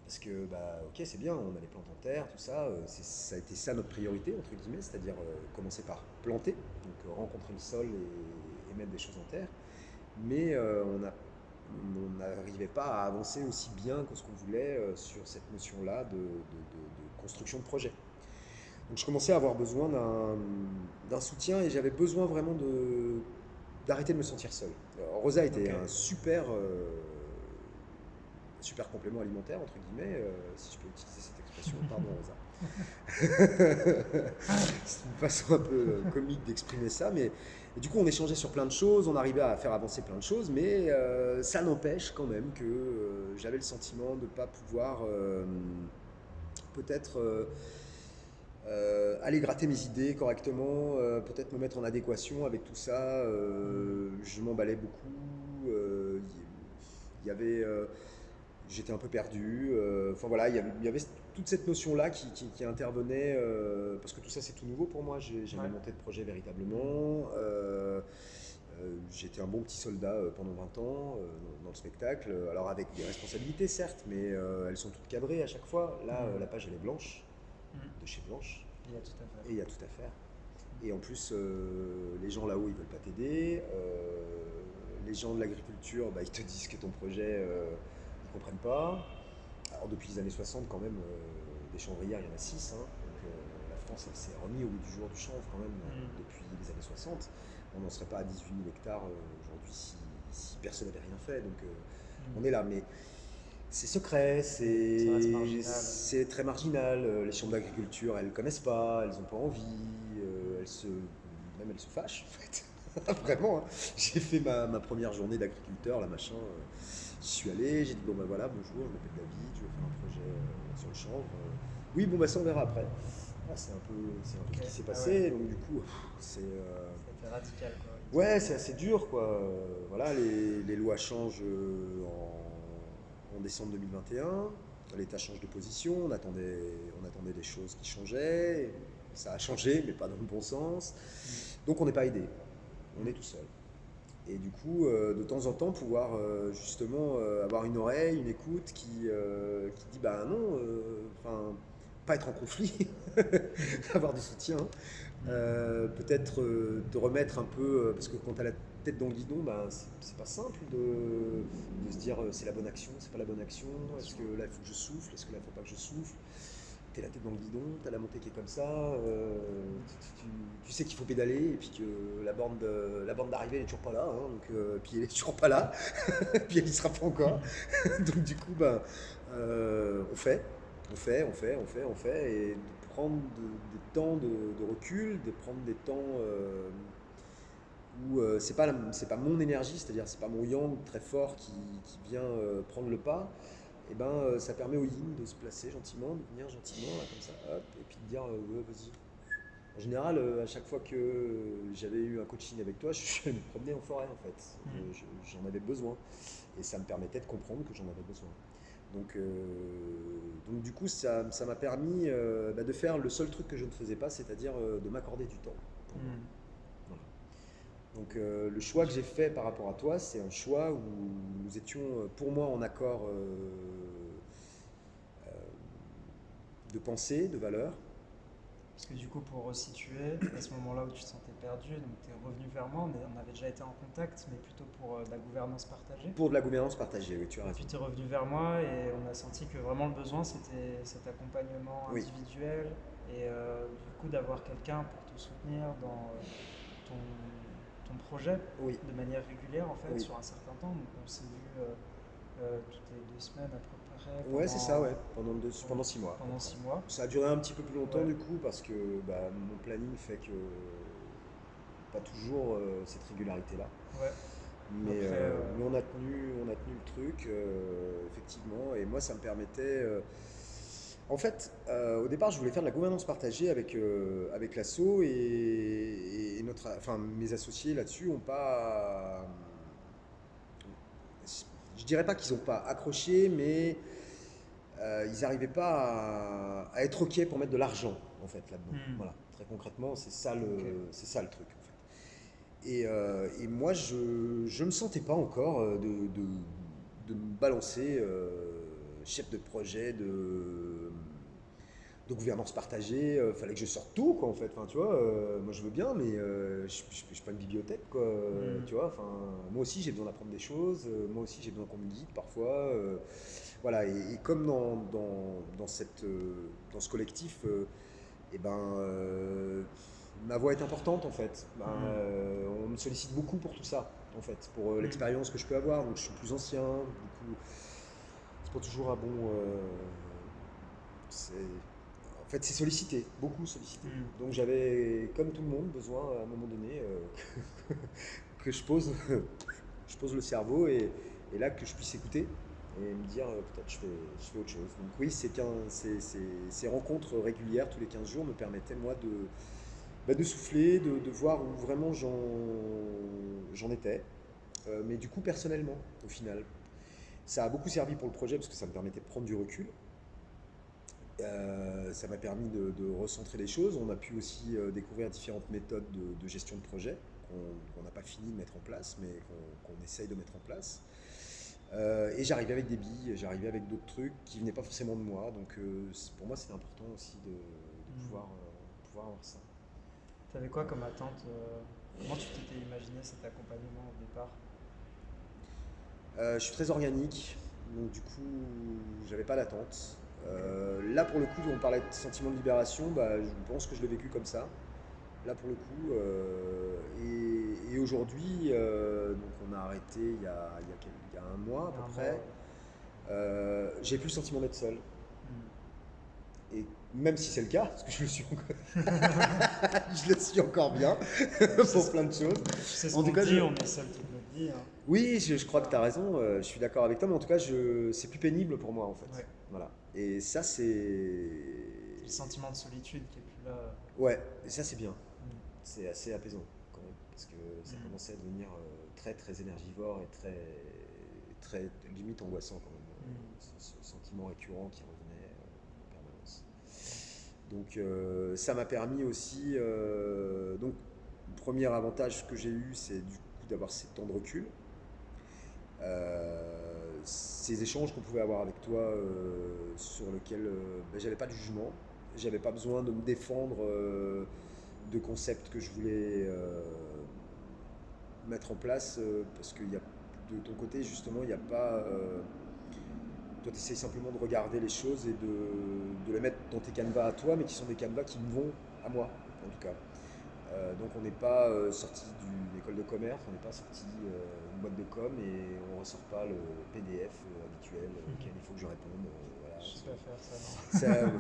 Parce que, ok, c'est bien, on a les plantes en terre, tout ça, ça a été ça notre priorité, entre guillemets, c'est-à-dire commencer par planter, donc rencontrer le sol et mettre des choses en terre. Mais on n'arrivait pas à avancer aussi bien que ce qu'on voulait sur cette notion-là de construction de projet. Donc je commençais à avoir besoin d'un soutien et j'avais besoin vraiment d'arrêter de me sentir seul. Alors, Rosa était un super complément alimentaire, entre guillemets, si je peux utiliser cette expression. Pardon, Rosa. C'est une façon un peu comique d'exprimer ça, mais et du coup on échangeait sur plein de choses, on arrivait à faire avancer plein de choses, mais ça n'empêche quand même que j'avais le sentiment de ne pas pouvoir peut-être aller gratter mes idées correctement, peut-être me mettre en adéquation avec tout ça. Je m'emballais beaucoup. Il y avait j'étais un peu perdu. Enfin voilà, il y avait toute cette notion-là qui intervenait, parce que tout ça c'est tout nouveau pour moi. J'ai jamais monté de projet véritablement. J'étais un bon petit soldat pendant 20 ans dans le spectacle. Alors avec des responsabilités certes, mais elles sont toutes cadrées à chaque fois. Là, la page elle est blanche, de chez Blanche. Il y a tout à faire. Et il y a tout à faire. Et en plus, les gens là-haut ils veulent pas t'aider. Les gens de l'agriculture, ils te disent que ton projet ne comprennent pas. Alors depuis les années 60 quand même, des chanvrières il y en a 6, hein. Donc la France elle s'est remise au bout du jour du chanvre quand même depuis les années 60. On n'en serait pas à 18 000 hectares aujourd'hui si personne n'avait rien fait. Donc on est là, mais c'est secret, c'est très marginal. Les chambres d'agriculture elles ne connaissent pas, elles n'ont pas envie, elles se fâchent en fait. Vraiment, hein. J'ai fait ma première journée d'agriculteur, là machin. Je suis allé, j'ai dit bon voilà, bonjour, je m'appelle David, je vais faire un projet sur le chanvre. Oui, bon ça on verra après. C'est un peu ce qui s'est passé, donc du coup c'est. C'était radical quoi. Ouais, c'est assez dur quoi. Voilà, les lois changent en décembre 2021. L'État change de position, on attendait des choses qui changeaient. Ça a changé, mais pas dans le bon sens. Donc on n'est pas aidé, on est tout seul. Et du coup, de temps en temps, pouvoir justement avoir une oreille, une écoute qui dit non, pas être en conflit, avoir du soutien, peut-être te remettre un peu, parce que quand tu as la tête dans le guidon, c'est pas simple de se dire c'est la bonne action, c'est pas la bonne action, est-ce que là il faut que je souffle, est-ce que là il faut pas que je souffle. T'es la tête dans le guidon, t'as la montée qui est comme ça, tu sais qu'il faut pédaler et puis que la bande d'arrivée elle est toujours pas là, hein, donc, puis elle est toujours pas là, puis elle y sera pas encore. Donc du coup on fait, et de prendre des temps de recul, de prendre des temps où c'est pas mon énergie, c'est-à-dire c'est pas mon yang très fort qui vient prendre le pas. Et ça permet au yin de se placer gentiment, de venir gentiment, là, comme ça, hop, et puis de dire ouais, vas-y. En général, à chaque fois que j'avais eu un coaching avec toi, je suis allé me promener en forêt en fait. J'en avais besoin. Et ça me permettait de comprendre que j'en avais besoin. Donc donc du coup, ça m'a permis de faire le seul truc que je ne faisais pas, c'est-à-dire de m'accorder du temps. Hmm. Voilà. Donc le choix que j'ai fait par rapport à toi, c'est un choix où nous étions pour moi en accord euh, de pensée, de valeur. Parce que du coup, pour resituer, à ce moment-là où tu te sentais perdu, donc tu es revenu vers moi, on avait déjà été en contact, mais plutôt pour de la gouvernance partagée. Pour de la gouvernance partagée, oui, tu as Et raison. puis tu es revenu vers moi et on a senti que vraiment le besoin c'était cet accompagnement Oui, individuel et du coup d'avoir quelqu'un pour te soutenir dans ton projet oui, de manière régulière en fait oui. sur un certain temps. Donc on s'est vu toutes les 2 semaines à peu près Ouais, c'est ça, ouais, pendant 6 mois à peu pendant près. 6 mois. Ça a duré un petit peu plus longtemps Ouais, du coup parce que mon planning fait que pas toujours cette régularité-là. ouais. Mais, Après, euh, mais on a tenu le truc, effectivement, et moi ça me permettait. En fait, au départ, je voulais faire de la gouvernance partagée avec l'asso et enfin, mes associés là-dessus n'ont pas. Je dirais pas qu'ils n'ont pas accroché, mais ils n'arrivaient pas à être OK pour mettre de l'argent en fait là-dedans. hmm, Voilà, très concrètement, ok. c'est ça le truc en fait. Et moi, je me sentais pas encore de me balancer chef de projet de gouvernance partagée. Fallait que je sorte tout, quoi, en fait. Enfin, tu vois, moi je veux bien, mais je suis pas une bibliothèque, quoi. Hmm, Tu vois, enfin, moi aussi j'ai besoin d'apprendre des choses. Moi aussi j'ai besoin qu'on me guide parfois. Voilà, et comme dans ce collectif, et ben, ma voix est importante en fait. hmm, On me sollicite beaucoup pour tout ça, en fait, pour hmm, l'expérience que je peux avoir. Donc je suis plus ancien, du coup, c'est pas toujours un bon. C'est, en fait, c'est sollicité, beaucoup sollicité. hmm. Donc j'avais, comme tout le monde, besoin à un moment donné que je pose, je pose le cerveau et là que je puisse écouter et me dire peut-être je fais autre chose. Donc oui, ces rencontres régulières tous les 15 jours me permettaient moi de souffler, de voir où vraiment j'en étais, mais du coup personnellement au final. Ça a beaucoup servi pour le projet parce que ça me permettait de prendre du recul. Ça m'a permis de recentrer les choses. On a pu aussi découvrir différentes méthodes de gestion de projet qu'on n'a pas fini de mettre en place, mais qu'on essaye de mettre en place. Et j'arrivais avec des billes, j'arrivais avec d'autres trucs qui venaient pas forcément de moi. Donc pour moi, c'était important aussi de pouvoir avoir ça. T'avais quoi comme attente comment tu t'étais imaginé cet accompagnement au départ? Je suis très organique, donc du coup, j'avais pas d'attente. Ok. Là, pour le coup, on parlait de sentiment de libération, je pense que je l'ai vécu comme ça. Là, pour le coup, et aujourd'hui, donc on a arrêté il y a un mois à Il y a peu un mois, près. ouais. J'ai plus le sentiment d'être seul. Hmm. Et même si c'est le cas, parce que je le suis encore, je le suis encore bien Tu sais, pour plein de choses. tu sais ce En tout qu'on cas, dit, on est seul toute notre vie, hein. oui, je crois que tu as raison, je suis d'accord avec toi, mais en tout cas, c'est plus pénible pour moi en fait. Ouais. Voilà. Et ça, C'est le sentiment de solitude qui est plus là. ouais, et ça, c'est bien. Hmm. C'est assez apaisant quand même, parce que ça Hmm. commençait à devenir très très énergivore et très, très limite angoissant quand même. Hmm. Ce sentiment récurrent qui revenait en permanence. Donc ça m'a permis aussi. Donc, le premier avantage que j'ai eu, c'est du coup d'avoir ces temps de recul. Ces échanges qu'on pouvait avoir avec toi sur lesquels j'avais pas de jugement, j'avais pas besoin de me défendre de concepts que je voulais mettre en place parce que de ton côté justement il n'y a pas toi tu essayes simplement de regarder les choses et de les mettre dans tes canevas à toi mais qui sont des canevas qui me vont à moi en tout cas. Donc on n'est pas sorti d'une école de commerce, on n'est pas sorti d'une boîte de com et on ne ressort pas le PDF habituel auquel il faut que je réponde. Voilà, Je sais pas faire ça, non.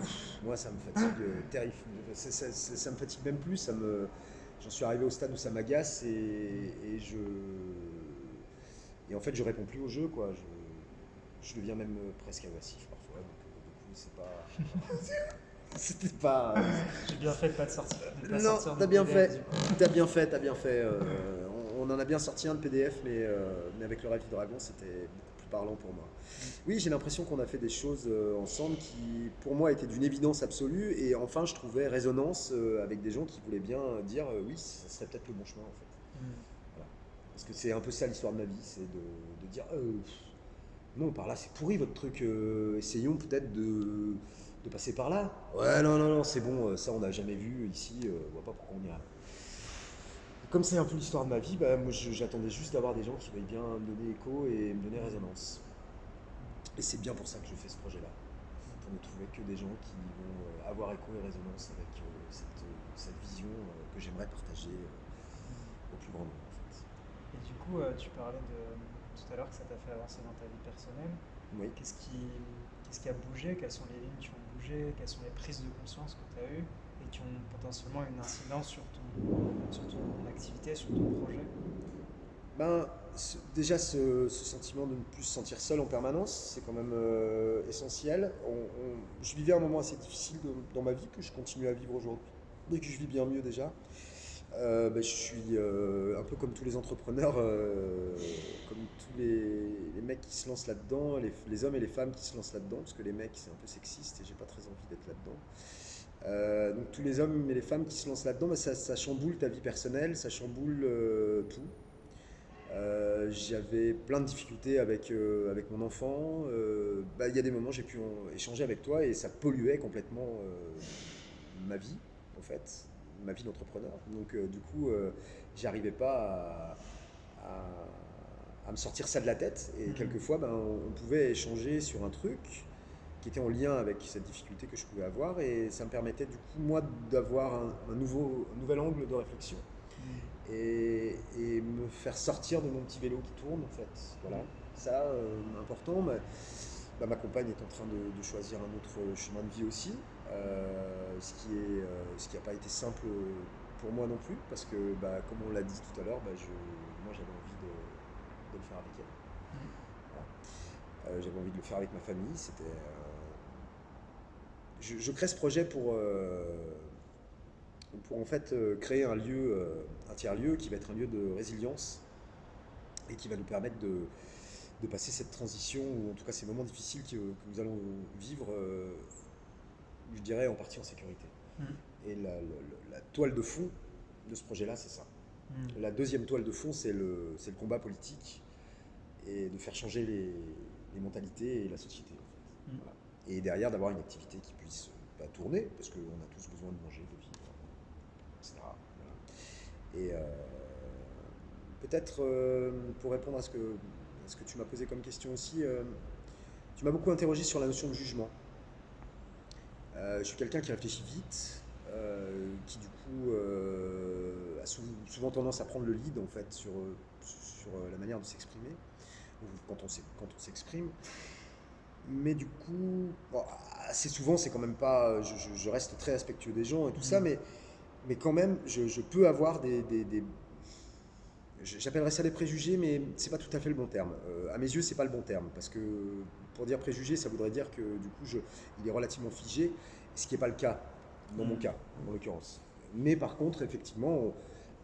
moi ça me fatigue terrible. Ça me fatigue même plus, j'en suis arrivé au stade où ça m'agace et en fait je réponds plus au jeu quoi. Je deviens même presque agressif parfois. Donc du coup c'est pas. C'était pas. J'ai bien fait de pas te sortir, de pas Non, sortir de t'as bien PDF, fait. du coup. T'as bien fait, t'as bien fait. On en a bien sorti un de PDF, mais avec le Rêve du Dragon, c'était beaucoup plus parlant pour moi. Hmm. Oui, j'ai l'impression qu'on a fait des choses ensemble qui pour moi était d'une évidence absolue, et enfin je trouvais résonance avec des gens qui voulaient bien dire oui, ça serait peut-être le bon chemin en fait. Mm. Voilà. Parce que c'est un peu ça l'histoire de ma vie, c'est de dire non, par là c'est pourri votre truc, essayons peut-être de passer par là. Ouais, non, non, non, c'est bon, ça on n'a jamais vu ici, on voit pas pourquoi on irait. Comme c'est un peu l'histoire de ma vie, bah, moi j'attendais juste d'avoir des gens qui veuillent bien me donner écho et me donner résonance. Et c'est bien pour ça que je fais ce projet-là, pour ne trouver que des gens qui vont avoir écho et résonance avec cette vision que j'aimerais partager au plus grand nombre en fait. Et du coup, tu parlais tout à l'heure que ça t'a fait avancer dans ta vie personnelle. Oui. Qu'est-ce qui a bougé? Quelles sont les lignes qui ont bougé? Quelles sont les prises de conscience que tu as eues et qui ont potentiellement une incidence sur ton activité, sur ton projet? Ben, déjà ce sentiment de ne plus se sentir seul en permanence, c'est quand même essentiel. Je vivais un moment assez difficile dans ma vie que je continue à vivre aujourd'hui, mais que je vis bien mieux déjà. Ben, je suis un peu comme tous les entrepreneurs, comme tous les mecs qui se lancent là-dedans, les hommes et les femmes qui se lancent là-dedans, parce que les mecs c'est un peu sexiste et j'ai pas très envie d'être là-dedans. Donc tous les hommes et les femmes qui se lancent là-dedans, ben, ça chamboule ta vie personnelle, ça chamboule tout. J'avais plein de difficultés avec mon enfant. Bah, il y a des moments j'ai pu échanger avec toi et ça polluait complètement ma vie, en fait, ma vie d'entrepreneur. Donc du coup, j'arrivais pas à me sortir ça de la tête. Et quelquefois, ben, on pouvait échanger sur un truc qui était en lien avec cette difficulté que je pouvais avoir. Et ça me permettait du coup, moi, d'avoir un nouvel angle de réflexion et me faire sortir de mon petit vélo qui tourne en fait. Voilà, ça important. Ma compagne est en train de choisir un autre chemin de vie aussi, ce qui n'a pas été simple pour moi non plus, parce que bah, comme on l'a dit tout à l'heure, bah, moi j'avais envie de le faire avec elle. Voilà. J'avais envie de le faire avec ma famille. Je crée ce projet pour en fait créer un lieu, un tiers-lieu qui va être un lieu de résilience et qui va nous permettre de passer cette transition, ou en tout cas ces moments difficiles que nous allons vivre, je dirais en partie en sécurité. Et la toile de fond de ce projet-là, c'est ça. La deuxième toile de fond, c'est le combat politique et de faire changer les mentalités et la société. En fait. Voilà. Et derrière, d'avoir une activité qui puisse tourner, parce qu'on a tous besoin de manger, de vivre, etc. Voilà. Et peut-être pour répondre à ce que tu m'as posé comme question aussi, tu m'as beaucoup interrogé sur la notion de jugement. Je suis quelqu'un qui réfléchit vite, qui du coup a souvent tendance à prendre le lead en fait sur la manière de s'exprimer, ou quand on s'exprime. Mais du coup, bon, assez souvent, c'est quand même pas. Je reste très respectueux des gens et tout ça, mais quand même, je peux avoir j'appellerais ça des préjugés, mais c'est pas tout à fait le bon terme. À mes yeux, c'est pas le bon terme, parce que pour dire préjugé, ça voudrait dire que du coup, il est relativement figé, ce qui n'est pas le cas dans mon cas, en l'occurrence. Mais par contre, effectivement,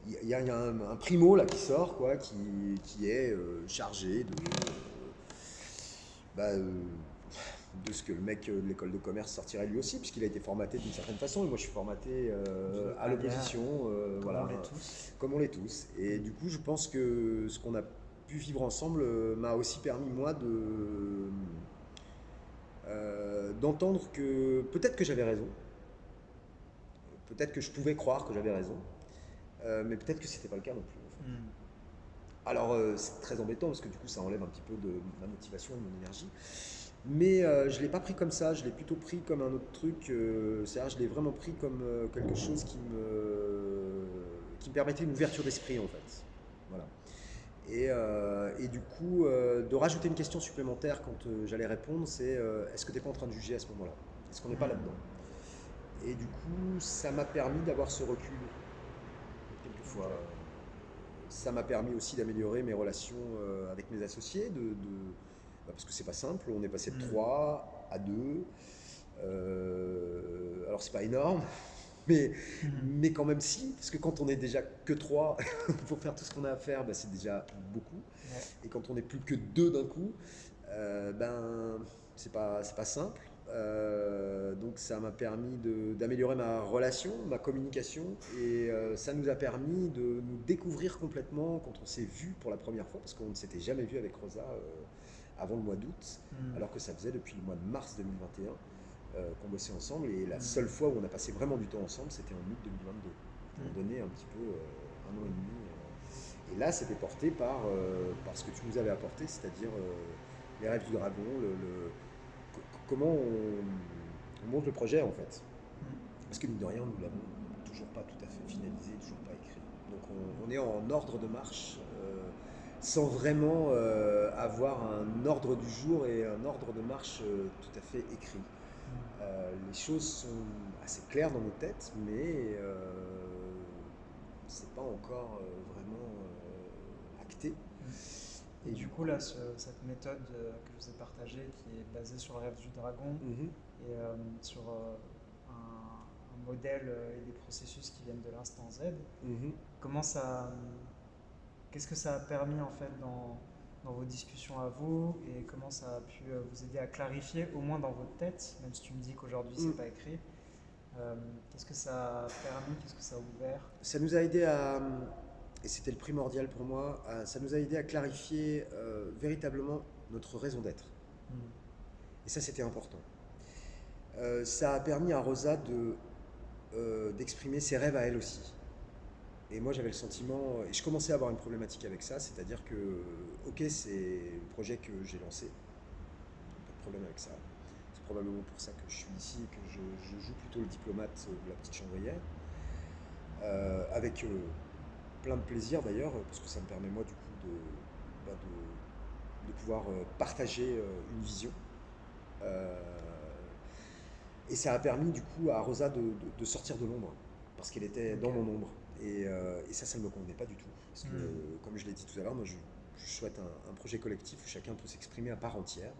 il y a un primo là qui sort, quoi, qui est chargé de ce que le mec de l'école de commerce sortirait lui aussi, puisqu'il a été formaté d'une certaine façon, et moi je suis formaté à l'opposition, voilà, comme on l'est tous. Et du coup, je pense que ce qu'on a pu vivre ensemble m'a aussi permis, moi, d'entendre que peut-être que j'avais raison, peut-être que je pouvais croire que j'avais raison, mais peut-être que c'était pas le cas non plus. En fait. Alors, c'est très embêtant, parce que du coup, ça enlève un petit peu de ma motivation, de mon énergie. Mais je ne l'ai pas pris comme ça, je l'ai plutôt pris comme un autre truc. C'est-à-dire, je l'ai vraiment pris comme quelque chose qui me permettait une ouverture d'esprit, en fait. Voilà. Et du coup, de rajouter une question supplémentaire quand j'allais répondre, c'est est-ce que tu n'es pas en train de juger à ce moment-là? Est-ce qu'on n'est pas là-dedans? Et du coup, ça m'a permis d'avoir ce recul, quelquefois. Ça m'a permis aussi d'améliorer mes relations avec mes associés, parce que c'est pas simple, on est passé de 3 à 2. Alors c'est pas énorme, mais quand même si, parce que quand on est déjà que 3 pour faire tout ce qu'on a à faire, bah, c'est déjà beaucoup. Ouais. Et quand on est plus que 2 d'un coup, ben c'est pas simple. donc ça m'a permis d'améliorer ma relation, ma communication, et ça nous a permis de nous découvrir complètement quand on s'est vu pour la première fois, parce qu'on ne s'était jamais vu avec Rosa avant le mois d'août, alors que ça faisait depuis le mois de mars 2021 qu'on bossait ensemble, et la seule fois où on a passé vraiment du temps ensemble, c'était en août 2022, pour donner un petit peu un an et demi. Et là, c'était porté par ce que tu nous avais apporté, c'est-à-dire les rêves du dragon, comment on monte le projet en fait. Parce que mine de rien, nous l'avons toujours pas tout à fait finalisé, toujours pas écrit. Donc on est en ordre de marche, sans vraiment avoir un ordre du jour et un ordre de marche tout à fait écrit. Les choses sont assez claires dans nos têtes, mais c'est pas encore vraiment acté. Et du coup, là, cette méthode que je vous ai partagée, qui est basée sur le rêve du dragon et sur un modèle et des processus qui viennent de l'instant Z, comment ça, qu'est-ce que ça a permis en fait dans vos discussions à vous et comment ça a pu vous aider à clarifier, au moins dans votre tête, même si tu me dis qu'aujourd'hui c'est pas écrit, qu'est-ce que ça a permis, qu'est-ce que ça a ouvert? Ça nous a aidé à, et c'était le primordial pour moi, ça nous a aidé à clarifier véritablement notre raison d'être. Et ça, c'était important. Ça a permis à Rosa d'exprimer ses rêves à elle aussi. Et moi, j'avais le sentiment, et je commençais à avoir une problématique avec ça, c'est-à-dire que, ok, c'est le projet que j'ai lancé, pas de problème avec ça. C'est probablement pour ça que je suis ici et que je joue plutôt le diplomate de la petite chanvrière, avec plein de plaisir d'ailleurs, parce que ça me permet moi du coup de pouvoir partager une vision. Et ça a permis du coup à Rosa de sortir de l'ombre, parce qu'elle était dans mon ombre. Et ça ne me convenait pas du tout. Parce que, comme je l'ai dit tout à l'heure, moi je souhaite un projet collectif où chacun peut s'exprimer à part entière,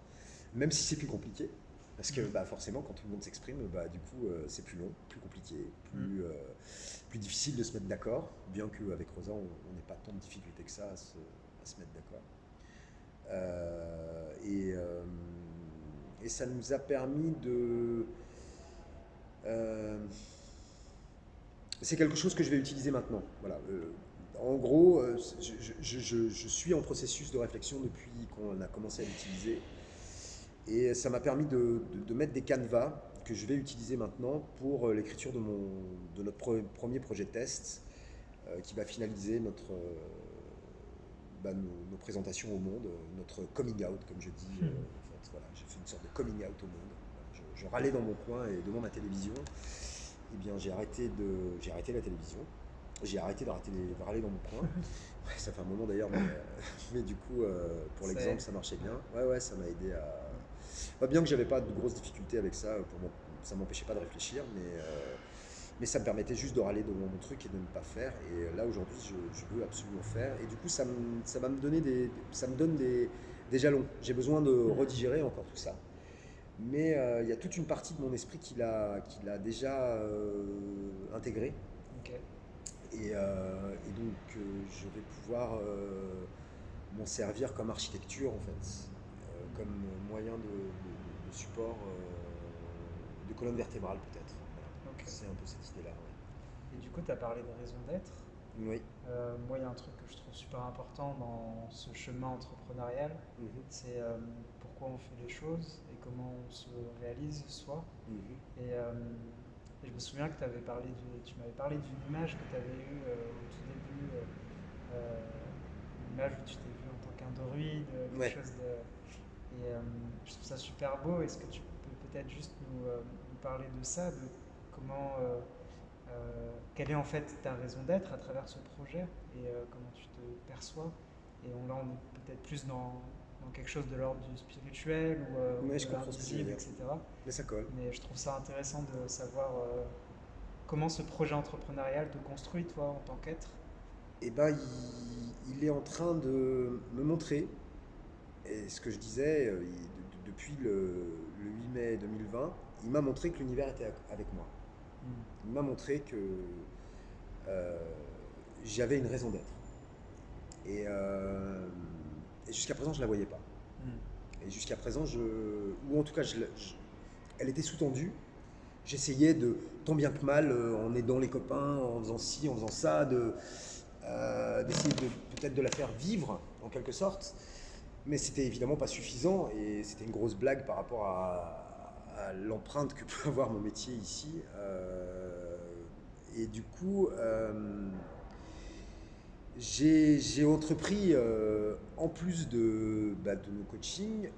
même si c'est plus compliqué. Parce que forcément, quand tout le monde s'exprime, du coup, c'est plus long, plus compliqué, plus difficile de se mettre d'accord, bien qu'avec Rosa, on n'ait pas tant de difficultés que ça à se mettre d'accord. Et ça nous a permis de... c'est quelque chose que je vais utiliser maintenant. Voilà. En gros, je suis en processus de réflexion depuis qu'on a commencé à l'utiliser. Et ça m'a permis de mettre des canevas que je vais utiliser maintenant pour l'écriture de notre premier projet de test qui va finaliser nos présentations au monde, notre coming out, comme je dis. En fait, voilà, j'ai fait une sorte de coming out au monde. Voilà, je râlais dans mon coin et devant ma télévision. Eh bien, j'ai arrêté la télévision. J'ai arrêté de râler dans mon coin. Ouais, ça fait un moment d'ailleurs, mais du coup, pour l'exemple, ça marchait bien. Ouais, ça m'a aidé à... Pas bien que j'avais pas de grosses difficultés avec ça, ça m'empêchait pas de réfléchir, mais ça me permettait juste de râler devant mon truc et de ne pas faire. Et là, aujourd'hui, je veux absolument faire. Et du coup, ça me donne des jalons. J'ai besoin de redigérer encore tout ça. Mais il y a toute une partie de mon esprit qui l'a déjà intégré. Okay. Et donc, je vais pouvoir m'en servir comme architecture, en fait, comme moyen de support, de colonne vertébrale, peut-être. Voilà. Okay. C'est un peu cette idée-là. Ouais. Et du coup, tu as parlé de raison d'être. Oui. Moi, il y a un truc que je trouve super important dans ce chemin entrepreneurial, c'est pourquoi on fait les choses et comment on se réalise soi. Et je me souviens que tu m'avais parlé d'une image que tu avais eue au tout début, une image où tu t'es vu en tant qu'androïde, quelque chose de... Et je trouve ça super beau. Est-ce que tu peux peut-être juste nous parler de ça, de comment... quelle est en fait ta raison d'être à travers ce projet et comment tu te perçois. Et là, on est peut-être plus dans quelque chose de l'ordre du spirituel ou de l'invisible, etc. Mais ça colle. Mais je trouve ça intéressant de savoir comment ce projet entrepreneurial te construit, toi, en tant qu'être. Eh ben, il est en train de me montrer, et ce que je disais, depuis le 8 mai 2020, il m'a montré que l'univers était avec moi. Il m'a montré que j'avais une raison d'être. Et jusqu'à présent, je ne la voyais pas. Et jusqu'à présent, ou en tout cas, elle était sous-tendue, j'essayais de, tant bien que mal, en aidant les copains, en faisant ci, en faisant ça, d'essayer peut-être de la faire vivre, en quelque sorte. Mais c'était évidemment pas suffisant et c'était une grosse blague par rapport à l'empreinte que peut avoir mon métier ici. Et du coup, j'ai entrepris, en plus de nos coachings,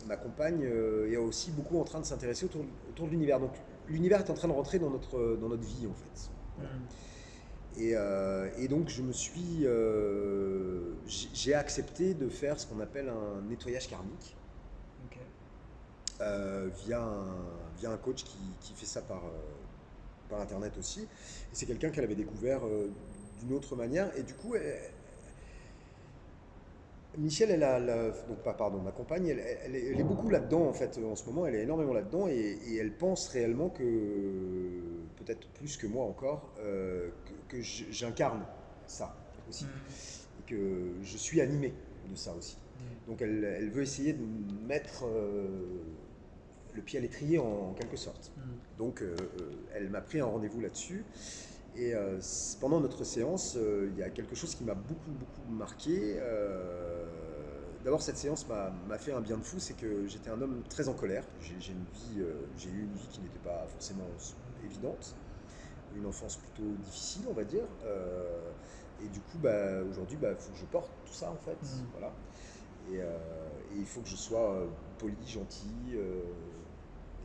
ma compagne est aussi beaucoup en train de s'intéresser autour de l'univers. Donc l'univers est en train de rentrer dans notre vie en fait. Voilà. Et donc j'ai accepté de faire ce qu'on appelle un nettoyage karmique. Okay. Via un coach qui fait ça par internet aussi. Et c'est quelqu'un qu'elle avait découvert d'une autre manière. Et du coup, Michel, ma compagne, elle est beaucoup là-dedans en fait. En ce moment, elle est énormément là-dedans et elle pense réellement que, peut-être plus que moi encore, que j'incarne ça aussi. Et que je suis animé de ça aussi. Donc elle veut essayer de mettre le pied à l'étrier en quelque sorte. Donc elle m'a pris un rendez-vous là-dessus. Et pendant notre séance, il y a quelque chose qui m'a beaucoup marqué. D'abord, cette séance m'a fait un bien de fou, c'est que j'étais un homme très en colère. J'ai eu une vie qui n'était pas forcément évidente, une enfance plutôt difficile, on va dire. Et du coup, aujourd'hui, il faut que je porte tout ça en fait. Voilà. Et il faut que je sois poli, gentil.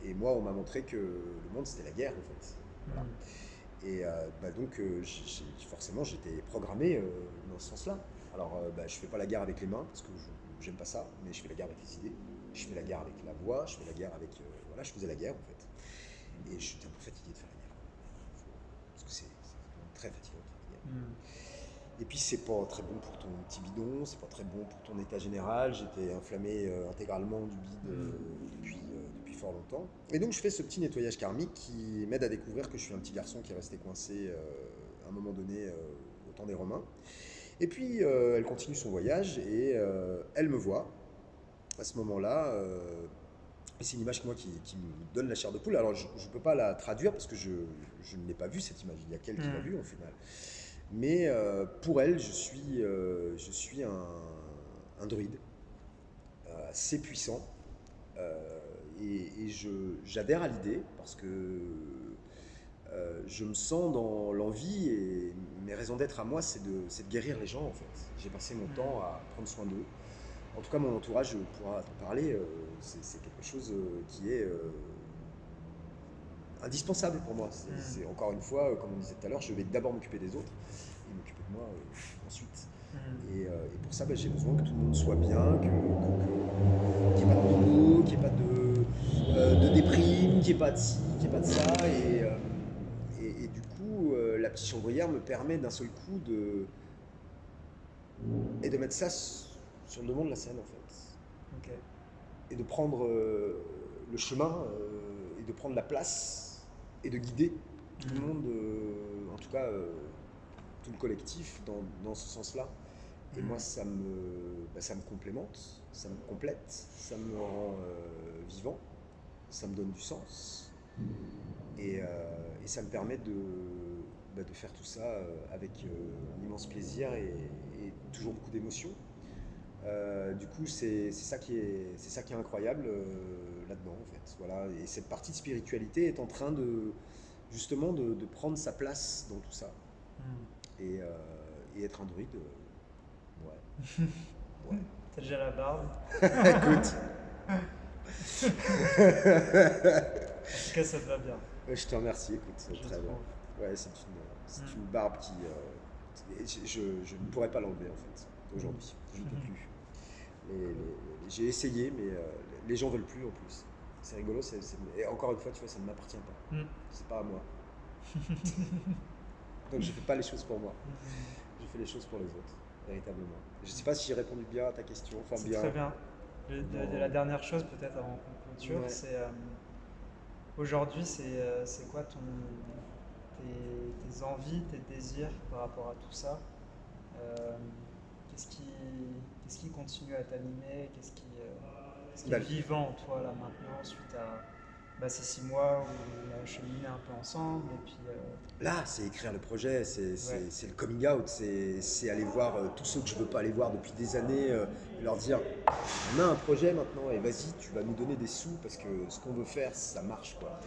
Et moi, on m'a montré que le monde, c'était la guerre en fait. Voilà. Et donc, forcément, j'étais programmé dans ce sens-là. Alors, je fais pas la guerre avec les mains, parce que j'aime pas ça, mais je fais la guerre avec les idées, je fais la guerre avec la voix, je fais la guerre avec... voilà, je faisais la guerre, en fait. Et je suis un peu fatigué de faire la guerre. Parce que c'est très fatigant de faire la guerre. Et puis, c'est pas très bon pour ton petit bidon, c'est pas très bon pour ton état général. J'étais inflammé intégralement du bide depuis fort longtemps. Et donc je fais ce petit nettoyage karmique qui m'aide à découvrir que je suis un petit garçon qui est resté coincé à un moment donné au temps des Romains. Et puis elle continue son voyage et elle me voit à ce moment-là. Et c'est une image qui me donne la chair de poule. Alors je ne peux pas la traduire parce que je ne l'ai pas vue cette image. Il y a qu'elle qui l'a vue au final. Mais pour elle, je suis un druide assez puissant. Et j'adhère à l'idée parce que je me sens dans l'envie et mes raisons d'être à moi, c'est de guérir les gens en fait. J'ai passé mon temps à prendre soin d'eux. En tout cas, mon entourage pourra en parler. C'est quelque chose qui est indispensable pour moi. C'est encore une fois, comme on disait tout à l'heure, je vais d'abord m'occuper des autres et m'occuper de moi ensuite. Et pour ça, j'ai besoin que tout le monde soit bien, qu'il n'y ait pas de boulot, qu'il n'y ait pas de déprime, qu'il n'y ait pas de ci, qu'il n'y ait pas de ça. Et du coup, la petite chambrière me permet d'un seul coup de mettre ça sur le devant de la scène en fait. Okay. Et de prendre le chemin et de prendre la place et de guider tout le monde, en tout cas tout le collectif dans ce sens-là. Et moi, ça me complémente, ça me complète, ça me rend vivant, ça me donne du sens. Et ça me permet de faire tout ça avec un immense plaisir et toujours beaucoup d'émotion. Du coup, c'est ça qui est incroyable là-dedans, en fait. Voilà. Et cette partie de spiritualité est en train justement de prendre sa place dans tout ça. Et être un druide, ouais. T'as déjà la barbe? Écoute. En tout cas, ça te va bien. Je te remercie, écoute, c'est très bien. Ouais, c'est une barbe qui... je ne pourrais pas l'enlever, en fait, aujourd'hui. Je ne peux plus. J'ai essayé, mais les gens veulent plus, en plus. C'est rigolo, et encore une fois, tu vois, ça ne m'appartient pas. C'est pas à moi. Donc je ne fais pas les choses pour moi. Je fais les choses pour les autres, véritablement. Je ne sais pas si j'ai répondu bien à ta question. Enfin, c'est très bien. La dernière chose, peut-être, avant qu'on clôture, c'est... aujourd'hui, c'est quoi tes envies, tes désirs par rapport à tout ça? Qu'est-ce qui continue à t'animer? Qu'est-ce qui est vivant en toi, là, maintenant, suite ces 6 mois où on a cheminé un peu ensemble. Et puis, Là, c'est écrire le projet, c'est ouais. c'est le coming out, c'est aller voir tous ceux que je ne veux pas aller voir depuis des années, et leur dire, on a un projet maintenant et vas-y, tu vas nous donner des sous parce que ce qu'on veut faire, ça marche quoi.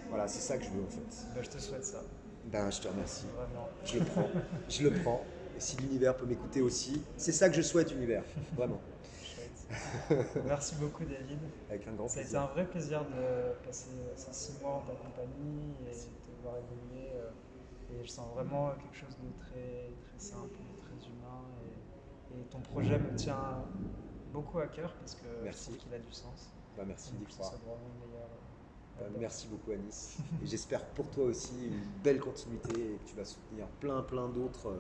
Voilà, c'est ça que je veux en fait. Bah, je te souhaite ça, Ben, je te remercie. vraiment. Je le prends, je le prends. Et si l'univers peut m'écouter aussi, c'est ça que je souhaite, univers. Vraiment. Chouette. Merci beaucoup, David. Avec un grand Ça a été plaisir. un vrai plaisir de passer ces 6 mois en ta compagnie et de te voir évoluer. Et je sens vraiment quelque chose de très, très simple, très humain. Et ton projet me tient beaucoup à cœur parce que je Merci. trouve qu'il a du sens. Ben, merci d'y Donc, ce croire. soit vraiment le meilleur. Ben, merci beaucoup Anis. Et j'espère pour toi aussi une belle continuité et que tu vas soutenir plein d'autres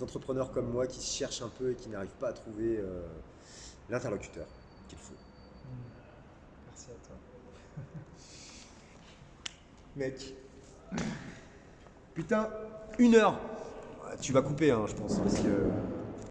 entrepreneurs comme moi qui se cherchent un peu et qui n'arrivent pas à trouver l'interlocuteur qu'il faut. Merci à toi. Mec, putain, 1 heure. Tu vas couper, hein, je pense, parce que